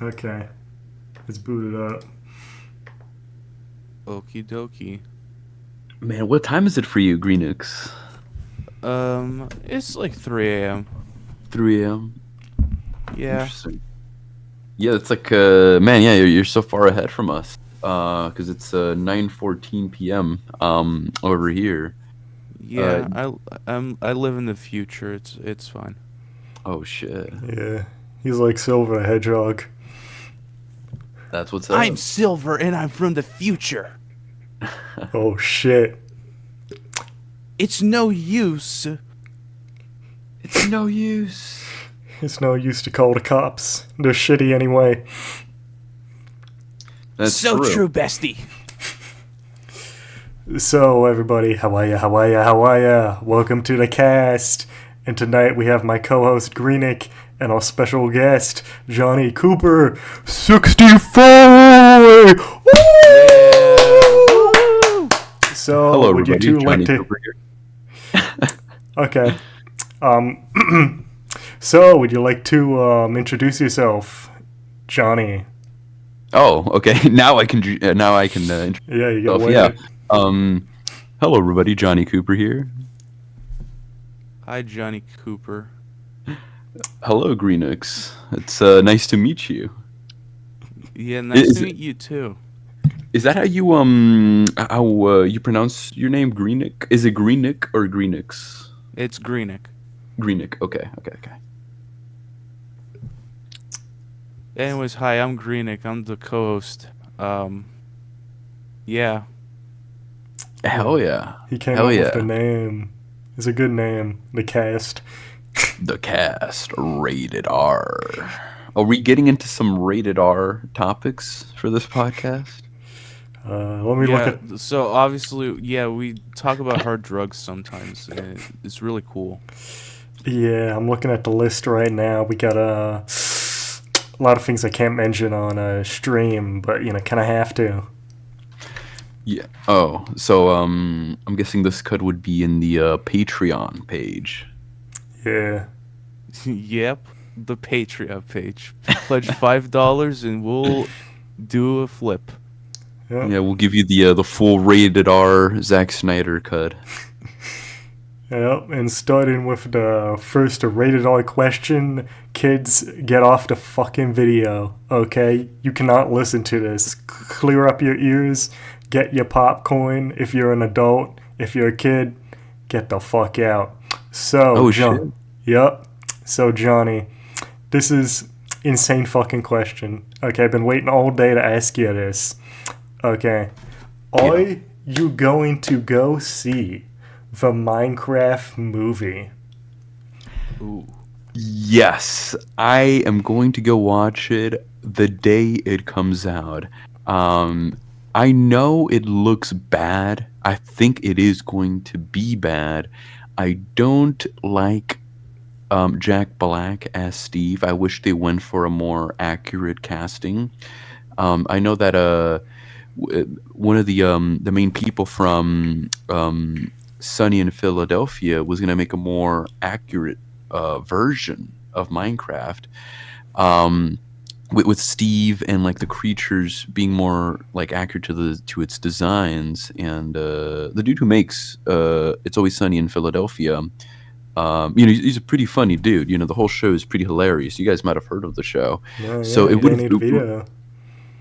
Okay, let's boot it up. Okie dokie. Man, what time is it for you, Greenix? It's like 3 a.m. 3 a.m. Yeah. Interesting. Yeah, it's like man, yeah, you're so far ahead from us. Because it's 9:14 p.m. over here. Uh, Yeah, I live in the future. It's fine. oh shit, Yeah, he's like Silver the Hedgehog. that's what's I'm up. Silver and I'm from the future. Oh shit. It's no use. It's no use. It's no use to call the cops. They're shitty anyway. That's So true. true, bestie. So, everybody, how are ya, how are ya, how are ya? Welcome to the cast. And tonight we have my co-host Greenik and our special guest, Johnny Cooper64! So, Hello, would you everybody. two Johnny like to... Cooper here. Okay. So, would you like to introduce yourself, Johnny? Oh, okay. Now I can. Introduce Yeah, you gotta myself. wait Yeah. it. Hello, everybody. Johnny Cooper here. Hi, Johnny Cooper. Hello, Greenix. It's nice to meet you. Yeah, nice Is to meet you too. Is that how you you pronounce your name? Greenik? Is it Greenik or Greenix? It's Greenik. Greenik. Okay. Anyways, hi, I'm Greenik. I'm the co-host. Yeah. Hell yeah. He came Hell up yeah. with the name. It's a good name. The cast. The cast rated R. Are we getting into some rated R topics for this podcast? Let me look Yeah, at. so obviously, yeah, we talk about hard drugs sometimes. And it's really cool. Yeah, I'm looking at the list right now. We got a lot of things I can't mention on a stream, but kind of have to. Yeah. Oh, so I'm guessing this cut would be in the Patreon page. Yeah. Yep, the Patreon page. Pledge $5 and we'll do a flip. Yep. Yeah, we'll give you the full rated R Zack Snyder cut. Yep. And starting with the first rated R question, kids, get off the fucking video. Okay, you cannot listen to this. Clear up your ears. Get your popcorn. If you're an adult, if you're a kid, get the fuck out. So, Oh, John. Yep. So, Johnny, this is insane fucking question. Okay, I've been waiting all day to ask you this. Okay. Are you going to go see the Minecraft movie? Ooh. Yes, I am going to go watch it the day it comes out. I know it looks bad. I think it is going to be bad. I don't like Jack Black as Steve. I wish they went for a more accurate casting. I know that one of the main people from Sunny in Philadelphia was gonna make a more accurate version of Minecraft. Um, with Steve and like the creatures being more like accurate to its designs, and the dude who makes It's Always Sunny in Philadelphia. He's a pretty funny dude. The whole show is pretty hilarious. You guys might have heard of the show. No, So yeah, it would have, Danny DeVito.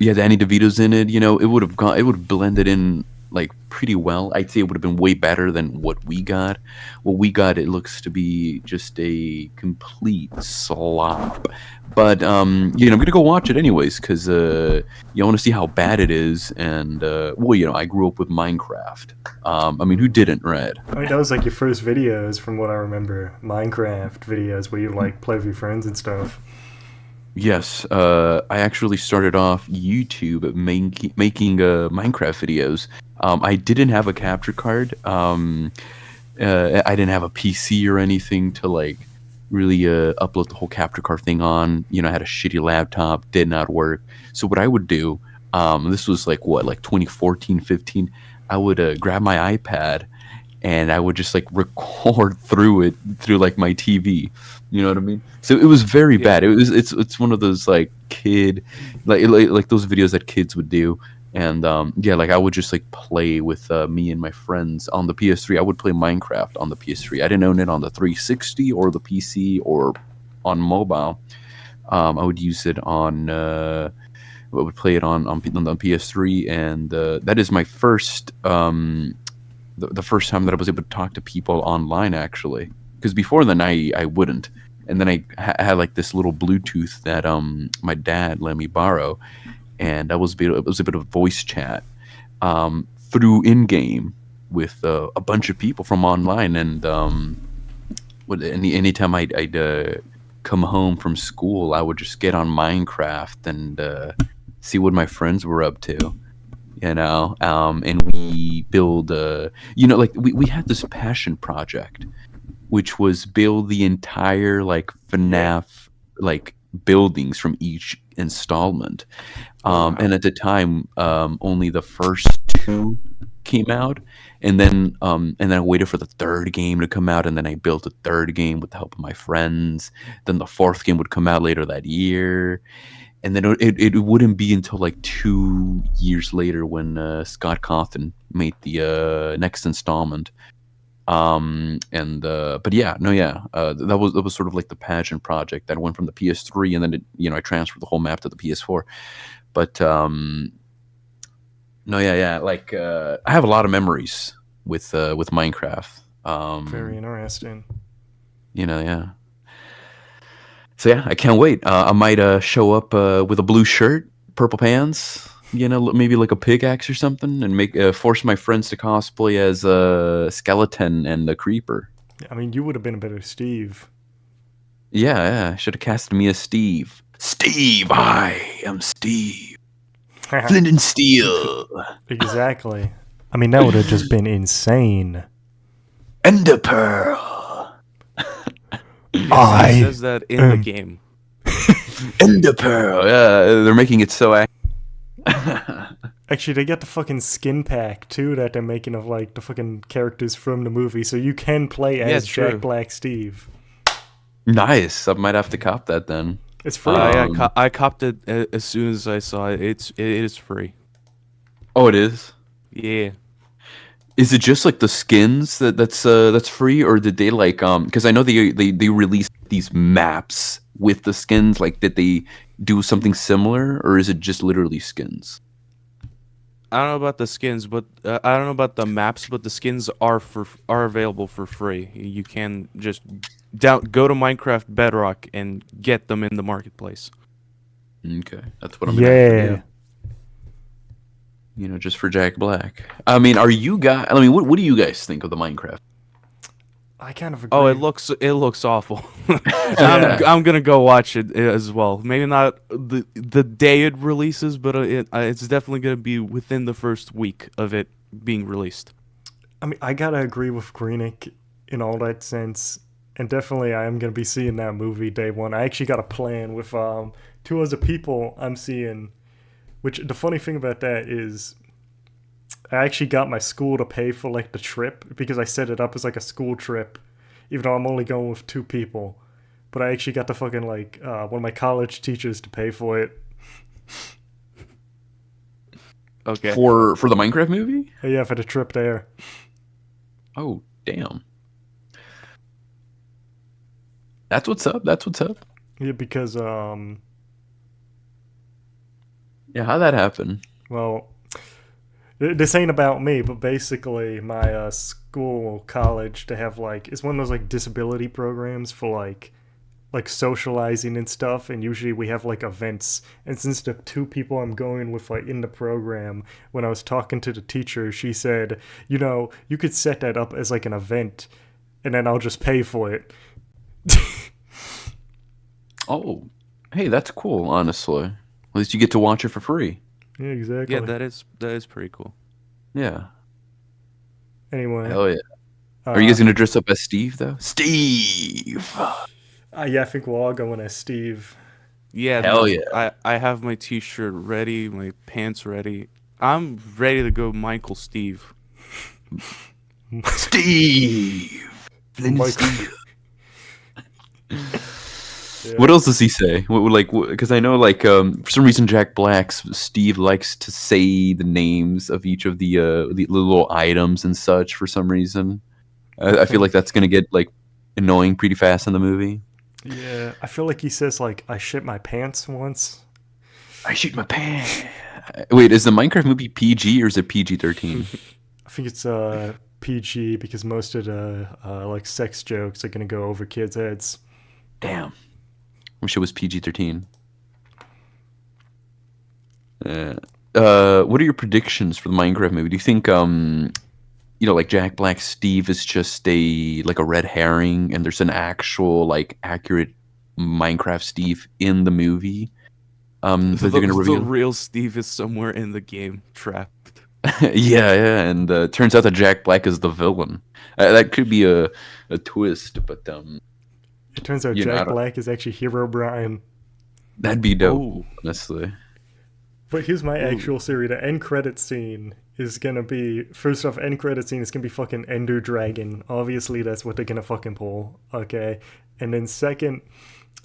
yeah, Danny DeVito's in it. It would have gone. It would have blended in like pretty well. I'd say it would have been way better than what we got. What we got, it looks to be just a complete slop. But I'm gonna go watch it anyways because I want to see how bad it is. And I grew up with Minecraft. Who didn't, right? I mean, that was like your first videos, from what I remember. Minecraft videos where you like play with your friends and stuff. Yes, I actually started off YouTube making Minecraft videos. I didn't have a capture card. I didn't have a PC or anything to like really upload the whole capture card thing on. I had a shitty laptop, did not work. So what I would do, this was like 2014, 15. I would grab my iPad and I would just like record through like my TV. You know what I mean? So it was very Yeah. bad. It's one of those like kid like those videos that kids would do. And yeah, like I would just like play with me and my friends on the PS3. I would play Minecraft on the PS3. I didn't own it on the 360 or the PC or on mobile. I would use it on I would play it on the PS3, and that is my first the first time that I was able to talk to people online, actually. Because before then I wouldn't. And then I had like this little Bluetooth that my dad let me borrow, and it was a bit of voice chat through in game with a bunch of people from online. And anytime I'd come home from school, I would just get on Minecraft and see what my friends were up to. And we build like we had this passion project, which was build the entire like FNAF like buildings from each installment. And at the time, only the first two came out, and then I waited for the third game to come out, and then I built a third game with the help of my friends. Then the fourth game would come out later that year, and then it wouldn't be until like 2 years later when Scott Cawthon made the next installment. But yeah, no, yeah, that was sort of like the passion project that went from the PS3, and then I transferred the whole map to the PS4. But no, yeah, like I have a lot of memories with Minecraft. Very interesting. Yeah. So yeah, I can't wait. I might show up with a blue shirt, purple pants, maybe like a pickaxe or something, and make force my friends to cosplay as a skeleton and a creeper. I mean, you would have been a better Steve. Yeah, should have casted me as Steve. Steve, I am Steve. Flint and Steel. Exactly. I mean, that would have just been insane. Ender Pearl. It says that in the game. Ender Pearl. Yeah, they're making it so. Actually, they got the fucking skin pack too that they're making of like the fucking characters from the movie, so you can play as Jack true. Black Steve. Nice. I might have to cop that then. It's free. I copped it as soon as I saw it. It is free. Oh, it is. Yeah. Is it just like the skins that's free, or did they like because I know they released these maps with the skins, like did they do something similar, or is it just literally skins? I don't know about the skins, but I don't know about the maps, but the skins are available for free. You can just go to Minecraft Bedrock and get them in the marketplace. Okay, that's what I'm gonna have to do. Just for Jack Black. I mean, what do you guys think of the Minecraft? I kind of agree. Oh, it looks awful. I'm gonna go watch it as well. Maybe not the day it releases, but it's definitely gonna be within the first week of it being released. I mean, I gotta agree with Greenik in all that sense, and definitely I am gonna be seeing that movie day one. I actually got a plan with 2 other people I'm seeing. Which the funny thing about that is, I actually got my school to pay for like the trip because I set it up as like a school trip, even though I'm only going with 2 people. But I actually got the fucking like one of my college teachers to pay for it. Okay. For the Minecraft movie? Yeah, for the trip there. Oh, damn. That's what's up. Yeah, because yeah, how'd that happen? well, this ain't about me, but basically my college, to have like, it's one of those like disability programs for like socializing and stuff, and usually we have like events. And since the 2 people I'm going with like in the program, when I was talking to the teacher, she said, you could set that up as like an event, and then I'll just pay for it. Oh, hey, that's cool, honestly. At least you get to watch it for free. Yeah, exactly. Yeah, that is pretty cool. Yeah. Anyway. Hell yeah. Are you guys gonna dress up as Steve though? Steve. Yeah, I think we're all going as Steve. Yeah. Hell yeah. I have my T-shirt ready, my pants ready. I'm ready to go Michael Steve. Steve. Flynn and Mike- Steve. Yeah. What else does he say? Because I know, like, for some reason, Jack Black's Steve likes to say the names of each of the little items and such for some reason. I feel like that's gonna get like annoying pretty fast in the movie. Yeah, I feel like he says like I shit my pants once. I shoot my pants. Wait, is the Minecraft movie PG or is it PG-13? I think it's PG because most of the like sex jokes are gonna go over kids' heads. Damn. Wish it was PG-13. What are your predictions for the Minecraft movie? Do you think like Jack Black Steve is just a red herring and there's an actual like accurate Minecraft Steve in the movie? That they're gonna The reveal. real Steve is somewhere in the game, trapped. Yeah, and turns out that Jack Black is the villain. That could be a twist, but It turns out I Jack don't- Black is actually Hero Brian. that'd be dope, Oh. honestly. But here's my actual theory: the end credit scene is gonna be first off, end credit scene is gonna be fucking Ender Dragon. Obviously, that's what they're gonna fucking pull. Okay, and then second,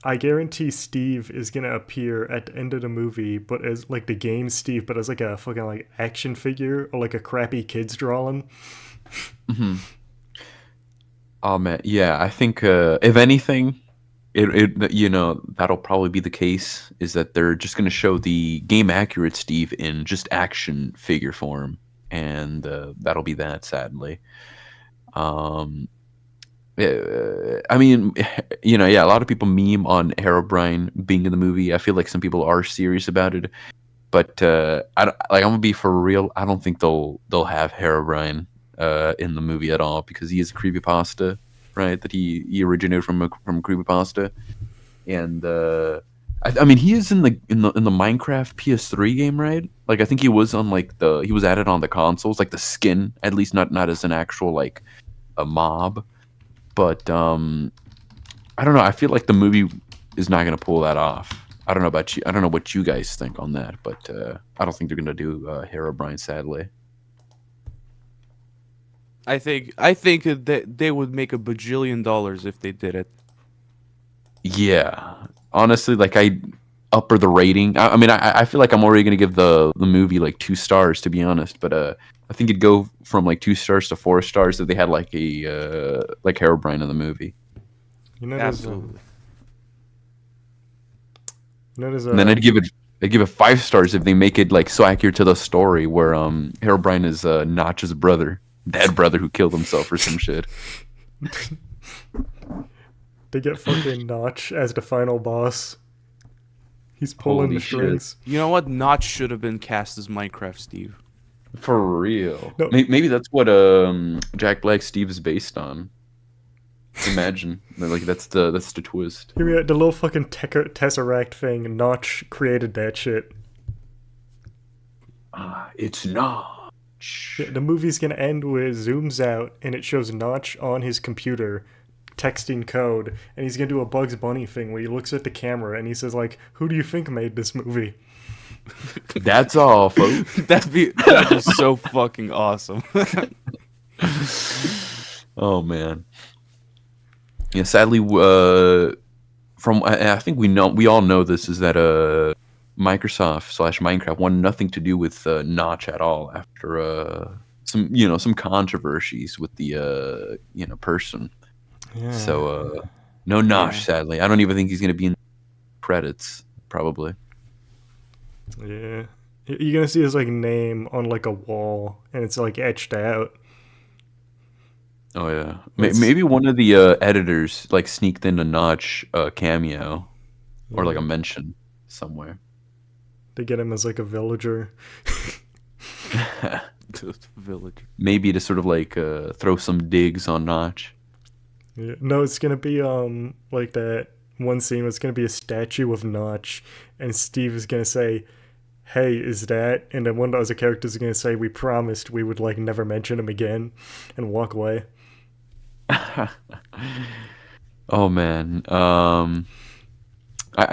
I guarantee Steve is gonna appear at the end of the movie, but as like the game Steve, but as like a fucking like action figure or like a crappy kids drawing. Oh man, yeah. I think if anything, that'll probably be the case. Is that they're just going to show the game accurate Steve in just action figure form, and that'll be that. Sadly, I mean, yeah. A lot of people meme on Herobrine being in the movie. I feel like some people are serious about it, but I'm gonna be for real. I don't think they'll have Herobrine in the movie at all because he is a creepypasta, right? That he originated from creepypasta, and I mean he is in the Minecraft PS3 game, right? Like I think he was on he was added on the consoles, like the skin, at least not as an actual like a mob, but I don't know. I feel like the movie is not gonna pull that off. I don't know about you. I don't know what you guys think on that, but I don't think they're gonna do Herobrine, sadly. I think that they would make $1 bajillion if they did it. Yeah, honestly, like I upper the rating. I mean, I feel like I'm already gonna give the movie like 2 stars to be honest, but I think it'd go from like 2 stars to 4 stars if they had like a like Herobrine in the movie, You know, Absolutely. there's and then I'd give it 5 stars if they make it like so accurate to the story where Herobrine is Notch's brother, dead brother who killed himself or some shit. they get fucking Notch as the final boss. He's pulling Holy the shit. strings. You know what? Notch should have been cast as Minecraft Steve. For real. No. Maybe that's what Jack Black Steve is based on. Imagine like that's the twist. Here we are, the little fucking Tesseract thing. Notch created that shit. It's not. Yeah, the movie's gonna end where it zooms out and it shows Notch on his computer texting code, and he's gonna do a Bugs Bunny thing where he looks at the camera and he says like, "Who do you think made this movie?" That's all, folks. That'd be so fucking awesome. Oh man. Yeah, sadly, from I think we all know this is that Microsoft / Minecraft wanted nothing to do with Notch at all after some controversies with the person. Yeah. So no Notch, sadly. I don't even think he's gonna be in credits probably. Yeah. You're gonna see his like name on like a wall and it's like etched out. Oh yeah, It's- maybe one of the editors like sneaked in a Notch cameo or like a mention somewhere. They get him as like a villager. Village. Maybe to sort of like throw some digs on Notch. Yeah. No, it's gonna be like that one scene where it's gonna be a statue of Notch and Steve is gonna say, "Hey, is that?" And then one of the other characters is gonna say, "We promised we would like never mention him again," and walk away. Oh man, I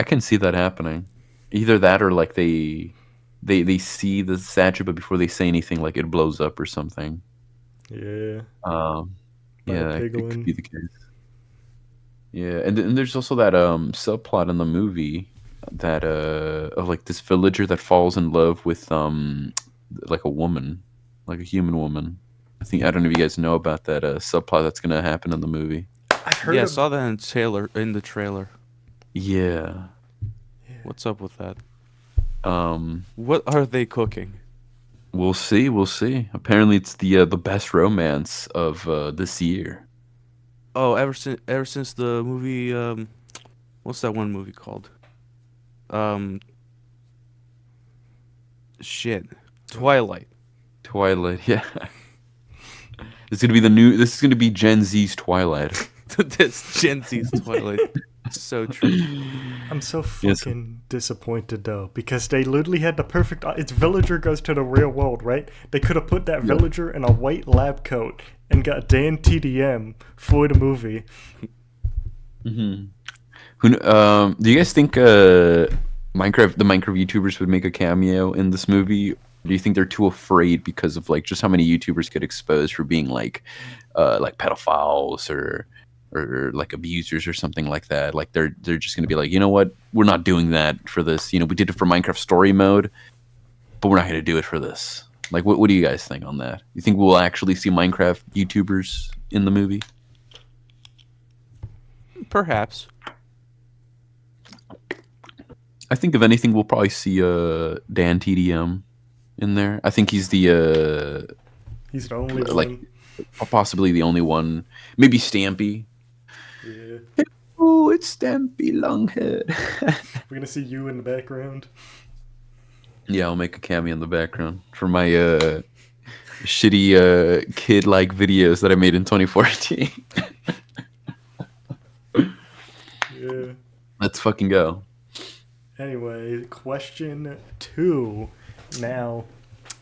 can see that happening. Either that or like they see the statue, but before they say anything, like it blows up or something. Yeah. Um, By a yeah, it could piglin. be the case. Yeah, and there's also that subplot in the movie that of like this villager that falls in love with like a woman, like a human woman. I don't know if you guys know about that subplot that's gonna happen in the movie. I've heard Yeah, I of. saw that in the trailer. Yeah. What's up with that? Um, What are they cooking? we'll see. We'll see. Apparently, it's the best romance of this year. Oh, ever since the movie what's that one movie called? Um shit. Twilight. Twilight. Yeah. This is gonna be Gen Z's Twilight. This Gen Z's Twilight. So true. I'm so Yes. fucking disappointed though, because they literally had the perfect. Its villager goes to the real world, right? They could have put that Yeah. villager in a white lab coat and got Dan TDM for the movie. Mm-hmm. Do you guys think the Minecraft YouTubers would make a cameo in this movie? Do you think they're too afraid because of like just how many YouTubers get exposed for being like pedophiles or like abusers or something like that? Like they're just gonna be like, you know what, we're not doing that for this. You know, we did it for Minecraft Story Mode, but we're not gonna do it for this. Like, what do you guys think on that? You think we'll actually see Minecraft YouTubers in the movie? Perhaps. I think if anything, we'll probably see Dan TDM in there. I think he's the He's the only like one. possibly the only one. Maybe Stampy. Yeah, Oh, it's Stampy Longhead. we're gonna see you in the background. Yeah, I'll make a cameo in the background for my shitty kid-like videos that I made in 2014. Yeah. Let's fucking go. Anyway, question 2. Now,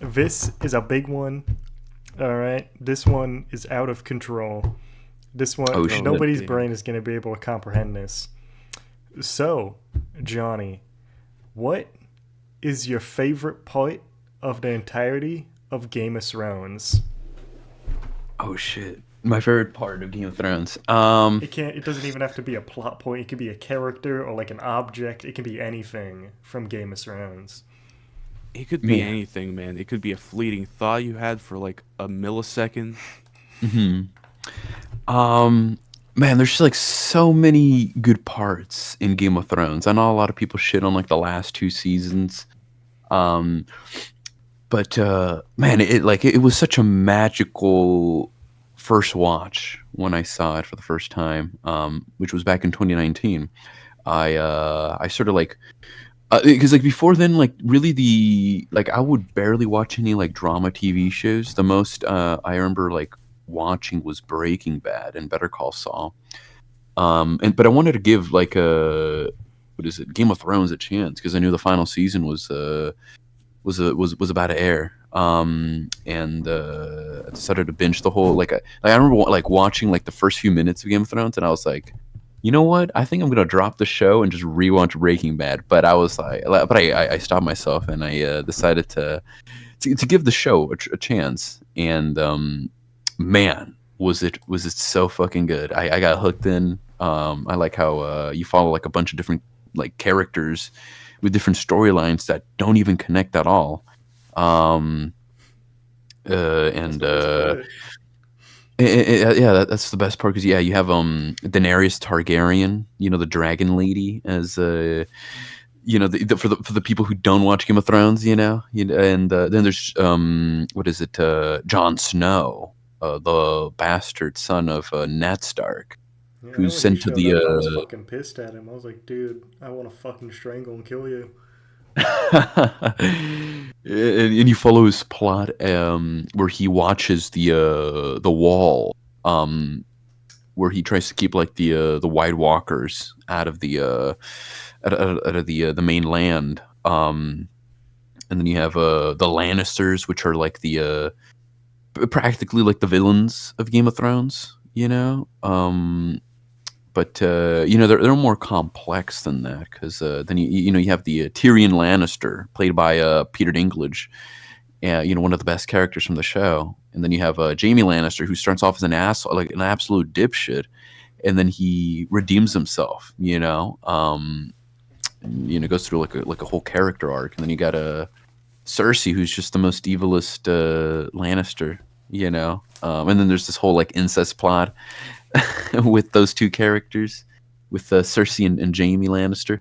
this is a big one. All right, this one is out of control. This one, Oh, shit. nobody's Damn. brain is going to be able to comprehend this. So, Johnny, what is your favorite part of the entirety of Game of Thrones? Oh shit. My favorite part of Game of Thrones. It doesn't even have to be a plot point. It could be a character or like an object. It can be anything from Game of Thrones. It could be Man. anything, man. It could be a fleeting thought you had for like a millisecond. Man, there's just like so many good parts in Game of Thrones. I know a lot of people shit on like the last 2 seasons. But man, it was such a magical first watch when I saw it for the first time, which was back in 2019. I sort of like because like before then, like really I would barely watch any like drama TV shows. The most I remember like watching was Breaking Bad and Better Call Saul. But I wanted to give like a what is it, Game of Thrones a chance because I knew the final season was about to air. I decided to binge the whole I remember like watching like the first few minutes of Game of Thrones, and I was like, you know what? I think I'm gonna drop the show and just rewatch Breaking Bad. But I was like, but I stopped myself and I decided to give the show a chance. And man, was it so fucking good? I got hooked in. I like how you follow like a bunch of different like characters with different storylines that don't even connect at all. And yeah, that's the best part because you have Daenerys Targaryen, the Dragon Lady, as for the people who don't watch Game of Thrones, and then there's what is it, Jon Snow, the bastard son of Ned Stark, Yeah, who's when he sent to showed up, I was fucking pissed at him. I was like, dude, I want to fucking strangle and kill you. and you follow his plot where he watches the wall, where he tries to keep like the White Walkers out of the out of the main land, and then you have the Lannisters, which are like the practically like the villains of Game of Thrones, but they're more complex than that because then you have the Tyrion Lannister played by Peter Dinklage, one of the best characters from the show. And then you have Jaime Lannister, who starts off as an asshole, like an absolute dipshit, and then he redeems himself. Goes through like a whole character arc. And then you got Cersei, who's just the most evilest Lannister. And then there's this whole like incest plot with those two characters, with Cersei and Jaime Lannister.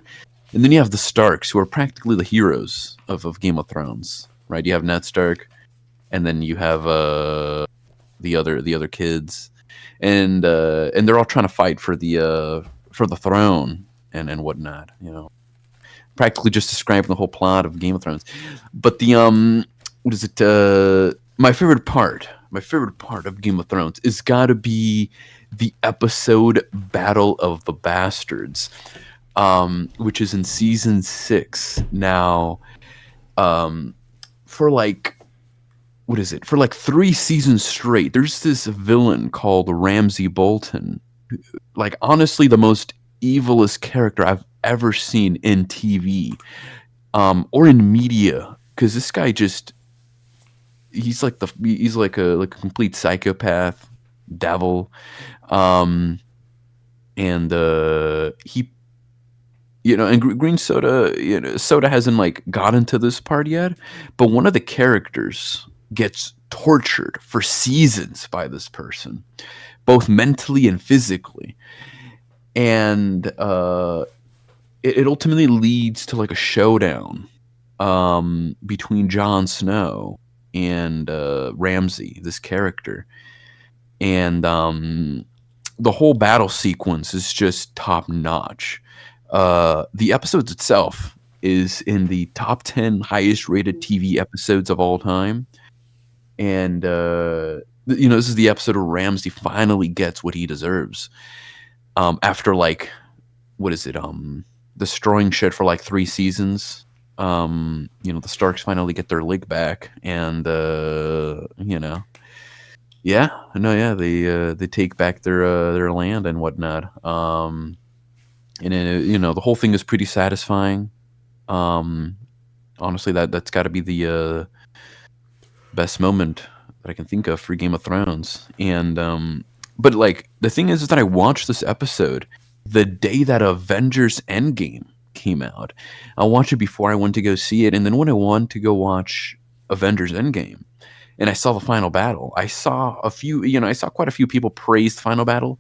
And then you have the Starks, who are practically the heroes of Game of Thrones, right? You have Ned Stark, and then you have the other kids, and they're all trying to fight for the throne and whatnot. Practically just describing the whole plot of Game of Thrones. But the what is it? My favorite part of Game of Thrones is got to be the episode Battle of the Bastards, which is in season 6 now. For like, what is it? For like 3 seasons straight, there's this villain called Ramsay Bolton. Like, honestly, the most evilest character I've ever seen in TV, or in media, because this guy he's like a complete psychopath, devil, and he. And Green Soda, Soda hasn't like gotten to this part yet, but one of the characters gets tortured for seasons by this person, both mentally and physically, and it ultimately leads to like a showdown between Jon Snow and Ramsay, this character, and the whole battle sequence is just top notch. The episodes itself is in the top 10 highest rated TV episodes of all time. And, this is the episode where Ramsay finally gets what he deserves. After like, what is it? Destroying shit for like 3 seasons. The Starks finally get their leg back, and, they take back their land and whatnot. And the whole thing is pretty satisfying. Honestly, that's got to be the best moment that I can think of for Game of Thrones. And but like the thing is that I watched this episode the day that Avengers Endgame came out. I watched it before I went to go see it, and then when I wanted to go watch Avengers Endgame, and I saw the final battle, I saw quite a few people praise the final battle.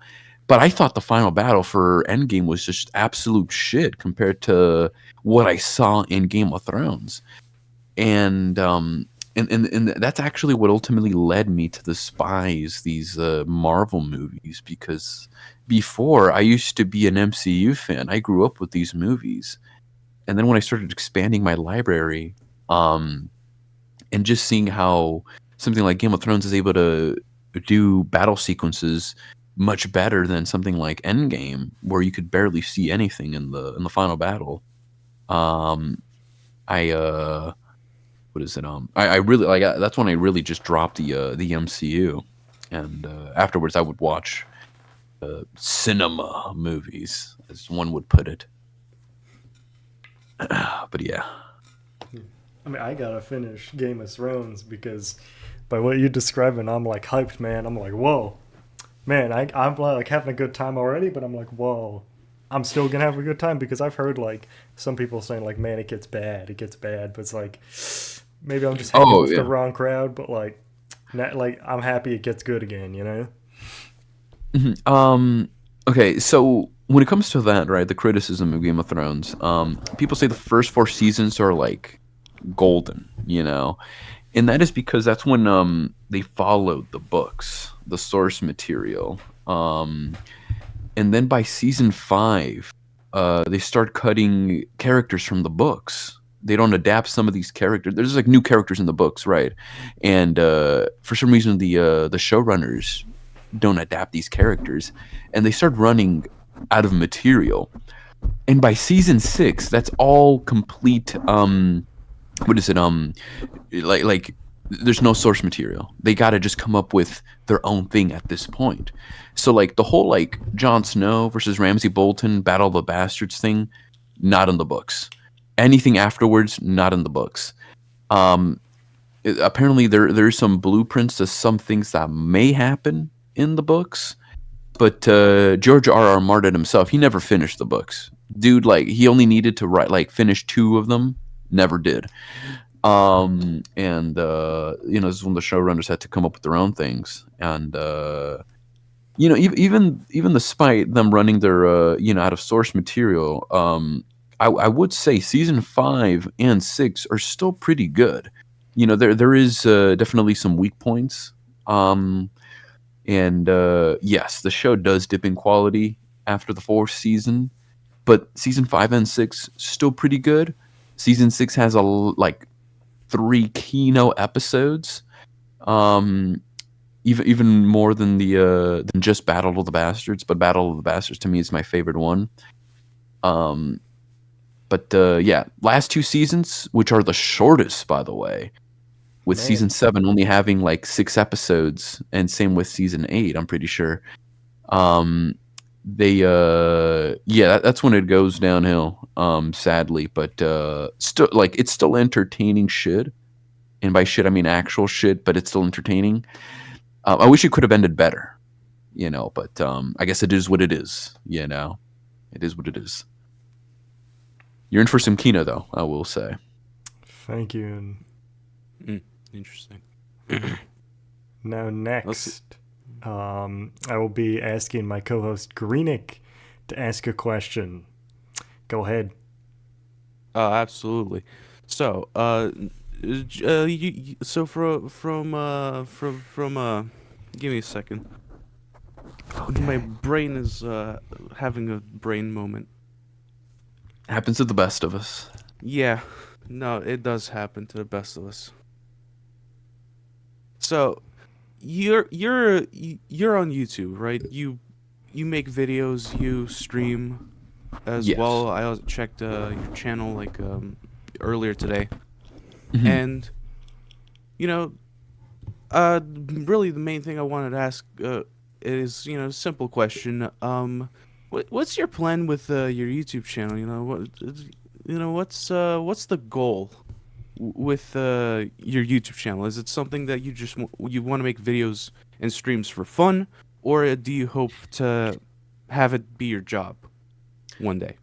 But I thought the final battle for Endgame was just absolute shit compared to what I saw in Game of Thrones. And that's actually what ultimately led me to despise these Marvel movies, because before I used to be an MCU fan. I grew up with these movies. And then when I started expanding my library, and just seeing how something like Game of Thrones is able to do battle sequences much better than something like Endgame, where you could barely see anything in the final battle. What is it? I really like. That's when I really just dropped the MCU, and afterwards I would watch cinema movies, as one would put it. But yeah. I mean, I gotta finish Game of Thrones because by what you're describing, I'm like hyped, man. I'm like, whoa. Man, I'm like having a good time already, but I'm like, whoa, I'm still gonna have a good time, because I've heard like some people saying like, man, it gets bad, but it's like maybe I'm just hanging with the wrong crowd, but like, I'm happy it gets good again, Mm-hmm. Okay, so when it comes to that, right, the criticism of Game of Thrones, people say the first 4 seasons are like golden, and that is because that's when they followed the books, the source material, and then by season 5, they start cutting characters from the books. They don't adapt some of these characters. There's like new characters in the books, right? And for some reason, the showrunners don't adapt these characters, and they start running out of material. And by season 6, that's all complete. What is it? Like there's no source material. They got to just come up with their own thing at this point. So like the whole like Jon Snow versus Ramsay Bolton Battle of the Bastards thing, not in the books. Anything afterwards, not in the books. apparently there's some blueprints to some things that may happen in the books. But George R. Martin himself, he never finished the books. Dude, like he only needed to write like finish 2 of them, never did. And this is when the showrunners had to come up with their own things. And even despite them running their out of source material, I would say season 5 and 6 are still pretty good. There is definitely some weak points. And yes, the show does dip in quality after the 4th season, but season 5 and 6 still pretty good. Season 6 has like 3 keynote episodes. Even more than than just Battle of the Bastards, but Battle of the Bastards to me is my favorite one. But yeah, last 2 seasons, which are the shortest, by the way, with Man. season 7 only having like 6 episodes, and same with season 8, I'm pretty sure. They that's when it goes downhill, sadly, but still, like, it's still entertaining shit, and by shit I mean actual shit, but it's still entertaining. I wish it could have ended better, but I guess it is what it is. It is what it is. You're in for some Kino, though, I will say. Thank you. Interesting. Now next, I will be asking my co-host Greenik to ask a question. Go ahead. Absolutely. So, give me a second. Okay. My brain is having a brain moment. Happens to the best of us. Yeah, no, it does happen to the best of us. So, you're on YouTube, right? You make videos, you stream as Yes. well. I also checked your channel like earlier today, Mhm. and really the main thing I wanted to ask is a simple question. What's your plan with your YouTube channel? What's the goal with your YouTube channel? Is it something that you want to make videos and streams for fun, or do you hope to have it be your job one day?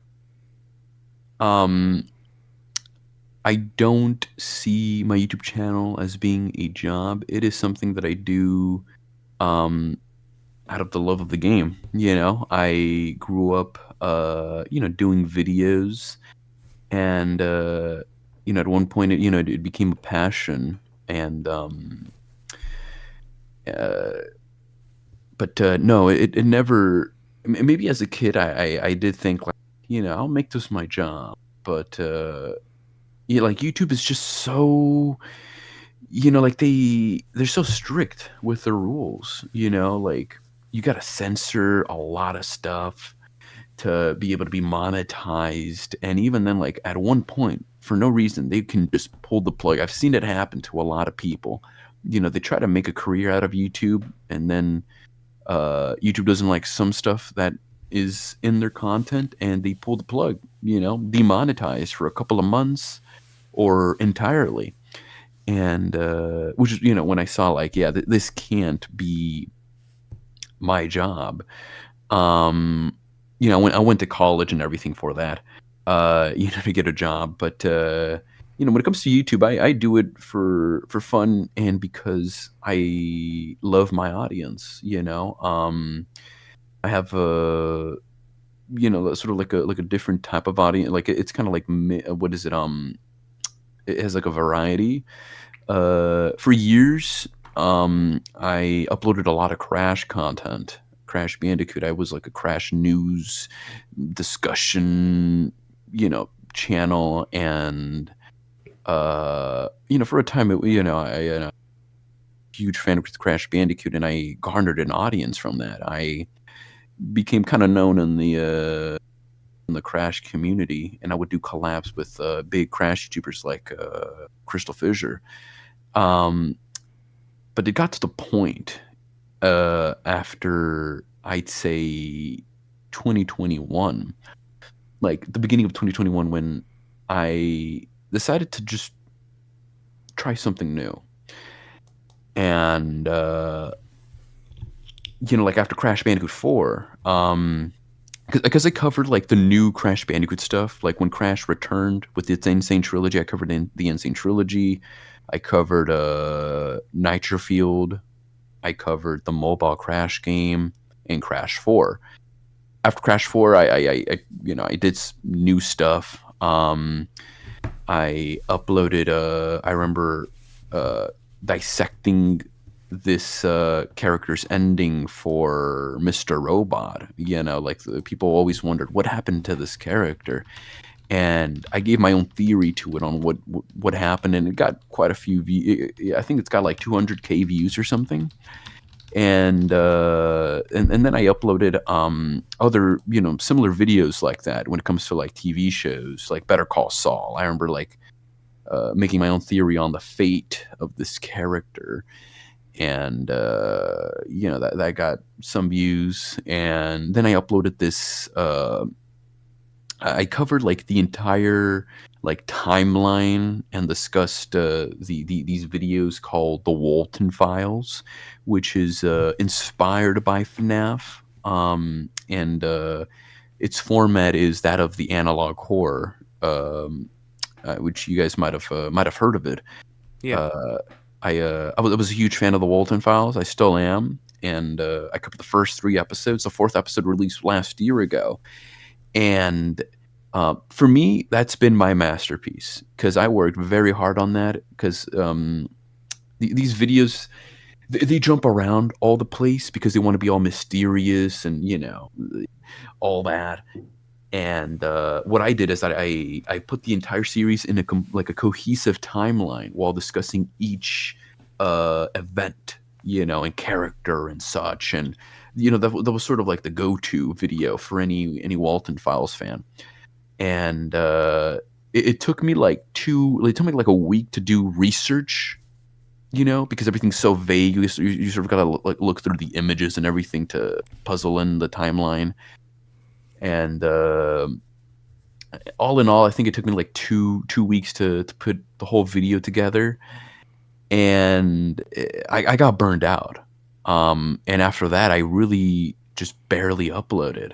I don't see my YouTube channel as being a job. It is something that I do out of the love of the game. I grew up doing videos, and at one point it became a passion. And but no, it never. Maybe as a kid I did think, like, I'll make this my job, but like YouTube is just so, like they're so strict with the rules. Like, you got to censor a lot of stuff to be able to be monetized, and even then, like, at one point, for no reason, they can just pull the plug. I've seen it happen to a lot of people. They try to make a career out of YouTube, and then YouTube doesn't like some stuff that is in their content, and they pull the plug, demonetize for a couple of months or entirely. And which is, when I saw, like, yeah, this can't be my job. I went to college and everything for that, to get a job. But when it comes to YouTube, I do it for fun, and because I love my audience. I have a, sort of like a different type of audience. Like, it's kind of like, what is it? It has like a variety. For years, I uploaded a lot of Crash content. Crash Bandicoot. I was like a Crash news discussion, channel, and for a time, I huge fan of Crash Bandicoot, and I garnered an audience from that. I became kind of known in the Crash community, and I would do collabs with big Crash YouTubers like Crystal Fissure. But it got to the point after, I'd say, 2021, like the beginning of 2021, when I decided to just try something new. and like after Crash Bandicoot 4, because I covered like the new Crash Bandicoot stuff, like when Crash returned with its Insane Trilogy. I covered the Insane Trilogy. I covered Nitro I covered the mobile Crash game and Crash 4. After Crash 4, I did new stuff. I uploaded. I remember dissecting this character's ending for Mr. Robot. Like people always wondered what happened to this character, and I gave my own theory to it on what happened, and it got quite a few views. I think it's got like 200K views or something. And then I uploaded other similar videos like that when it comes to like TV shows like Better Call Saul. I remember like making my own theory on the fate of this character, and that got some views. And then I uploaded this. I covered like the entire like timeline and discussed these videos called the Walton Files, which is inspired by FNAF, and its format is that of the analog horror, which you guys might have heard of it. Yeah. I was a huge fan of the Walton Files. I still am, and I covered the first 3 episodes. The 4th episode released last year ago, and for me, that's been my masterpiece because I worked very hard on that. Because these videos, they jump around all the place because they want to be all mysterious and all that. And what I did is that I put the entire series in a cohesive timeline while discussing each event, and character and such. And that was sort of like the go-to video for any Walton Files fan. And it took me like a week to do research, because everything's so vague. You sort of gotta look through the images and everything to puzzle in the timeline. And all in all, I think it took me like two weeks to put the whole video together, and I got burned out. And after that, I really just barely uploaded.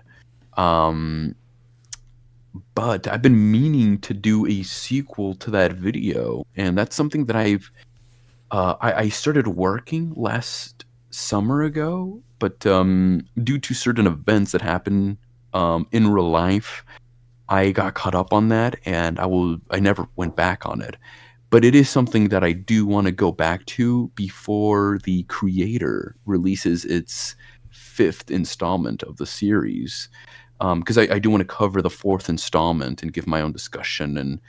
But I've been meaning to do a sequel to that video, and that's something that I started working last summer ago, but due to certain events that happened in real life, I got caught up on that, and I never went back on it. But it is something that I do want to go back to before the creator releases its 5th installment of the series. Because I do want to cover the 4th installment and give my own discussion and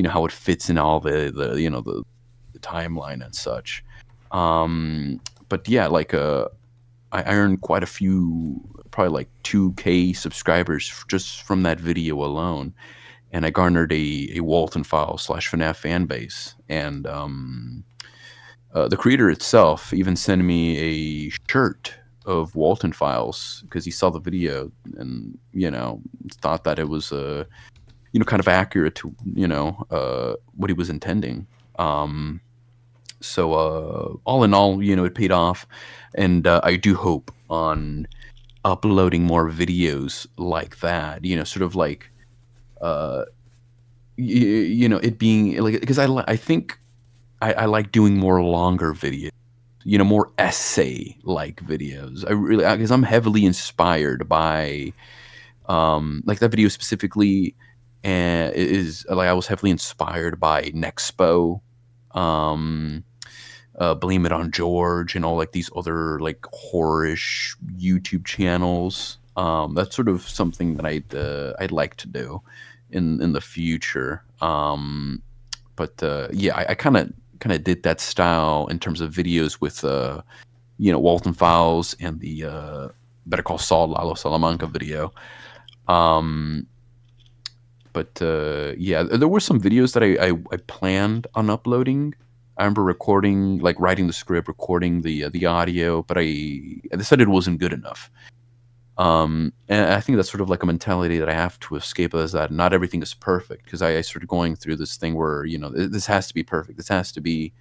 how it fits in all the timeline and such. But yeah, like I earned quite a few, probably like 2K subscribers just from that video alone, and I garnered a Walton File / FNAF fan base. And the creator itself even sent me a shirt of Walton Files because he saw the video and thought that it was kind of accurate to what he was intending. So all in all, it paid off, and I do hope on uploading more videos like that. Sort of like it being like, because I think I like doing more longer videos. More essay-like videos. I really, because I'm heavily inspired by, like that video specifically, is like I was heavily inspired by Nexpo, Blame It on George, and all like these other like horror-ish YouTube channels. That's sort of something that I'd like to do in the future. But yeah, I kind of did that style in terms of videos with Walton Files and the Better Call Saul Lalo Salamanca video. But yeah, there were some videos that I planned on uploading. I remember recording, like writing the script, recording the audio, but I decided it wasn't good enough. And I think that's sort of like a mentality that I have to escape, is that not everything is perfect, because I started going through this thing where this has to be perfect, this has to be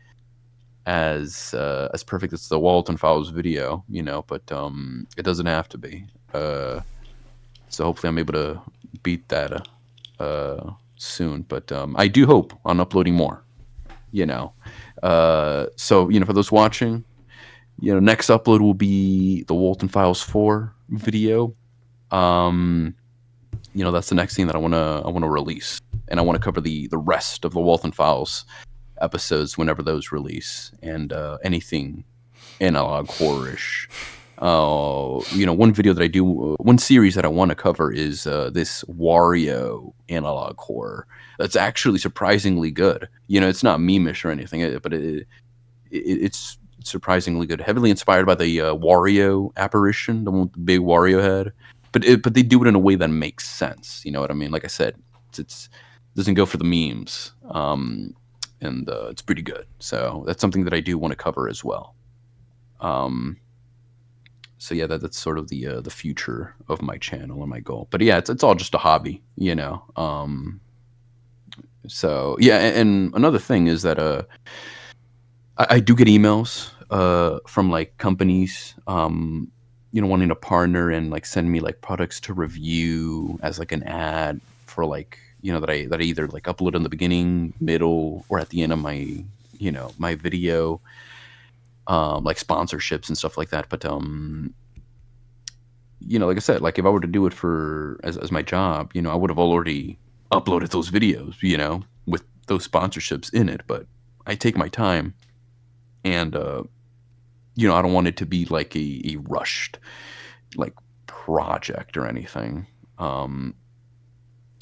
as perfect as the Walton Files video, but it doesn't have to be. So hopefully I'm able to beat that soon. But I do hope on uploading more. So for those watching, next upload will be the Walton Files 4 video. That's the next thing that I wanna release, and I want to cover the rest of the Walton Files episodes whenever those release, and anything analog horror-ish. One video that I do, one series that I want to cover is this Wario analog horror. That's actually surprisingly good. It's not meme-ish or anything, but it's surprisingly good. Heavily inspired by the Wario apparition, the one with the big Wario head. But they do it in a way that makes sense. You know what I mean? Like I said, it doesn't go for the memes, and it's pretty good. So that's something that I do want to cover as well. So yeah, that's sort of the future of my channel and my goal. But yeah, it's all just a hobby, So yeah, and another thing is that I do get emails from like companies, wanting to partner and like send me like products to review as like an ad for like that I either like upload in the beginning, middle, or at the end of my my video, like sponsorships and stuff like that. But like I said, like if I were to do it for as my job, I would have already uploaded those videos, with those sponsorships in it. But I take my time, and I don't want it to be like a rushed like project or anything.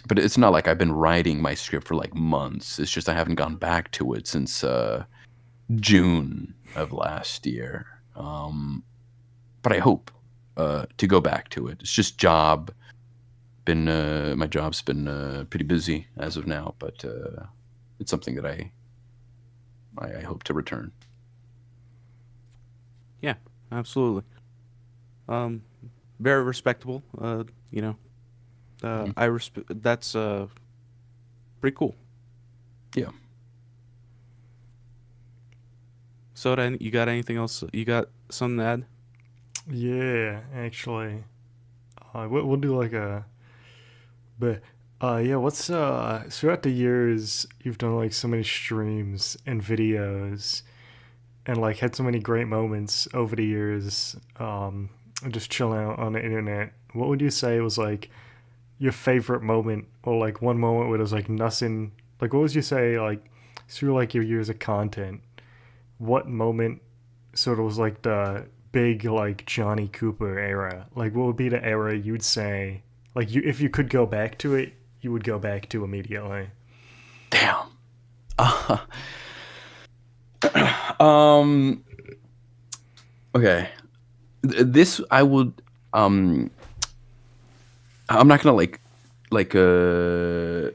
But it's not like I've been writing my script for like months. It's just I haven't gone back to it since June of last year. But I hope to go back to it. It's just my job's been pretty busy as of now, but it's something that I hope to return. Yeah, absolutely. Very respectable. I respect. That's pretty cool. Yeah. Soda, you got anything else? You got something to add? Yeah, actually, we'll do like a, but yeah, what's throughout the years you've done like so many streams and videos, and like had so many great moments over the years, just chilling out on the internet. What would you say was like your favorite moment, or like one moment where there's like nothing? Like, what would you say like through like your years of content? What moment sort of was like the big like Johnny Cooper era? Like, what would be the era you'd say like you if you could go back to it, you would go back to immediately? Damn. Um. Okay. This I would. I'm not gonna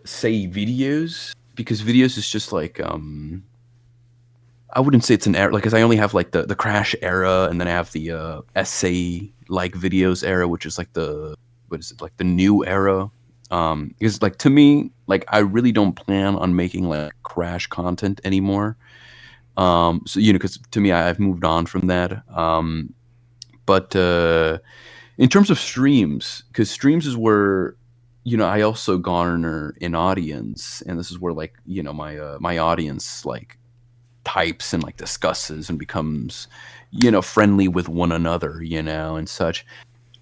say videos, because videos is just like I wouldn't say it's an era, like, because I only have like the Crash era, and then I have the essay like videos era, which is like what is it, like the new era. Because like to me, like I really don't plan on making like Crash content anymore. So because to me, I've moved on from that. But in terms of streams, because streams is where I also garner an audience, and this is where like my audience like types and like discusses and becomes friendly with one another, and such.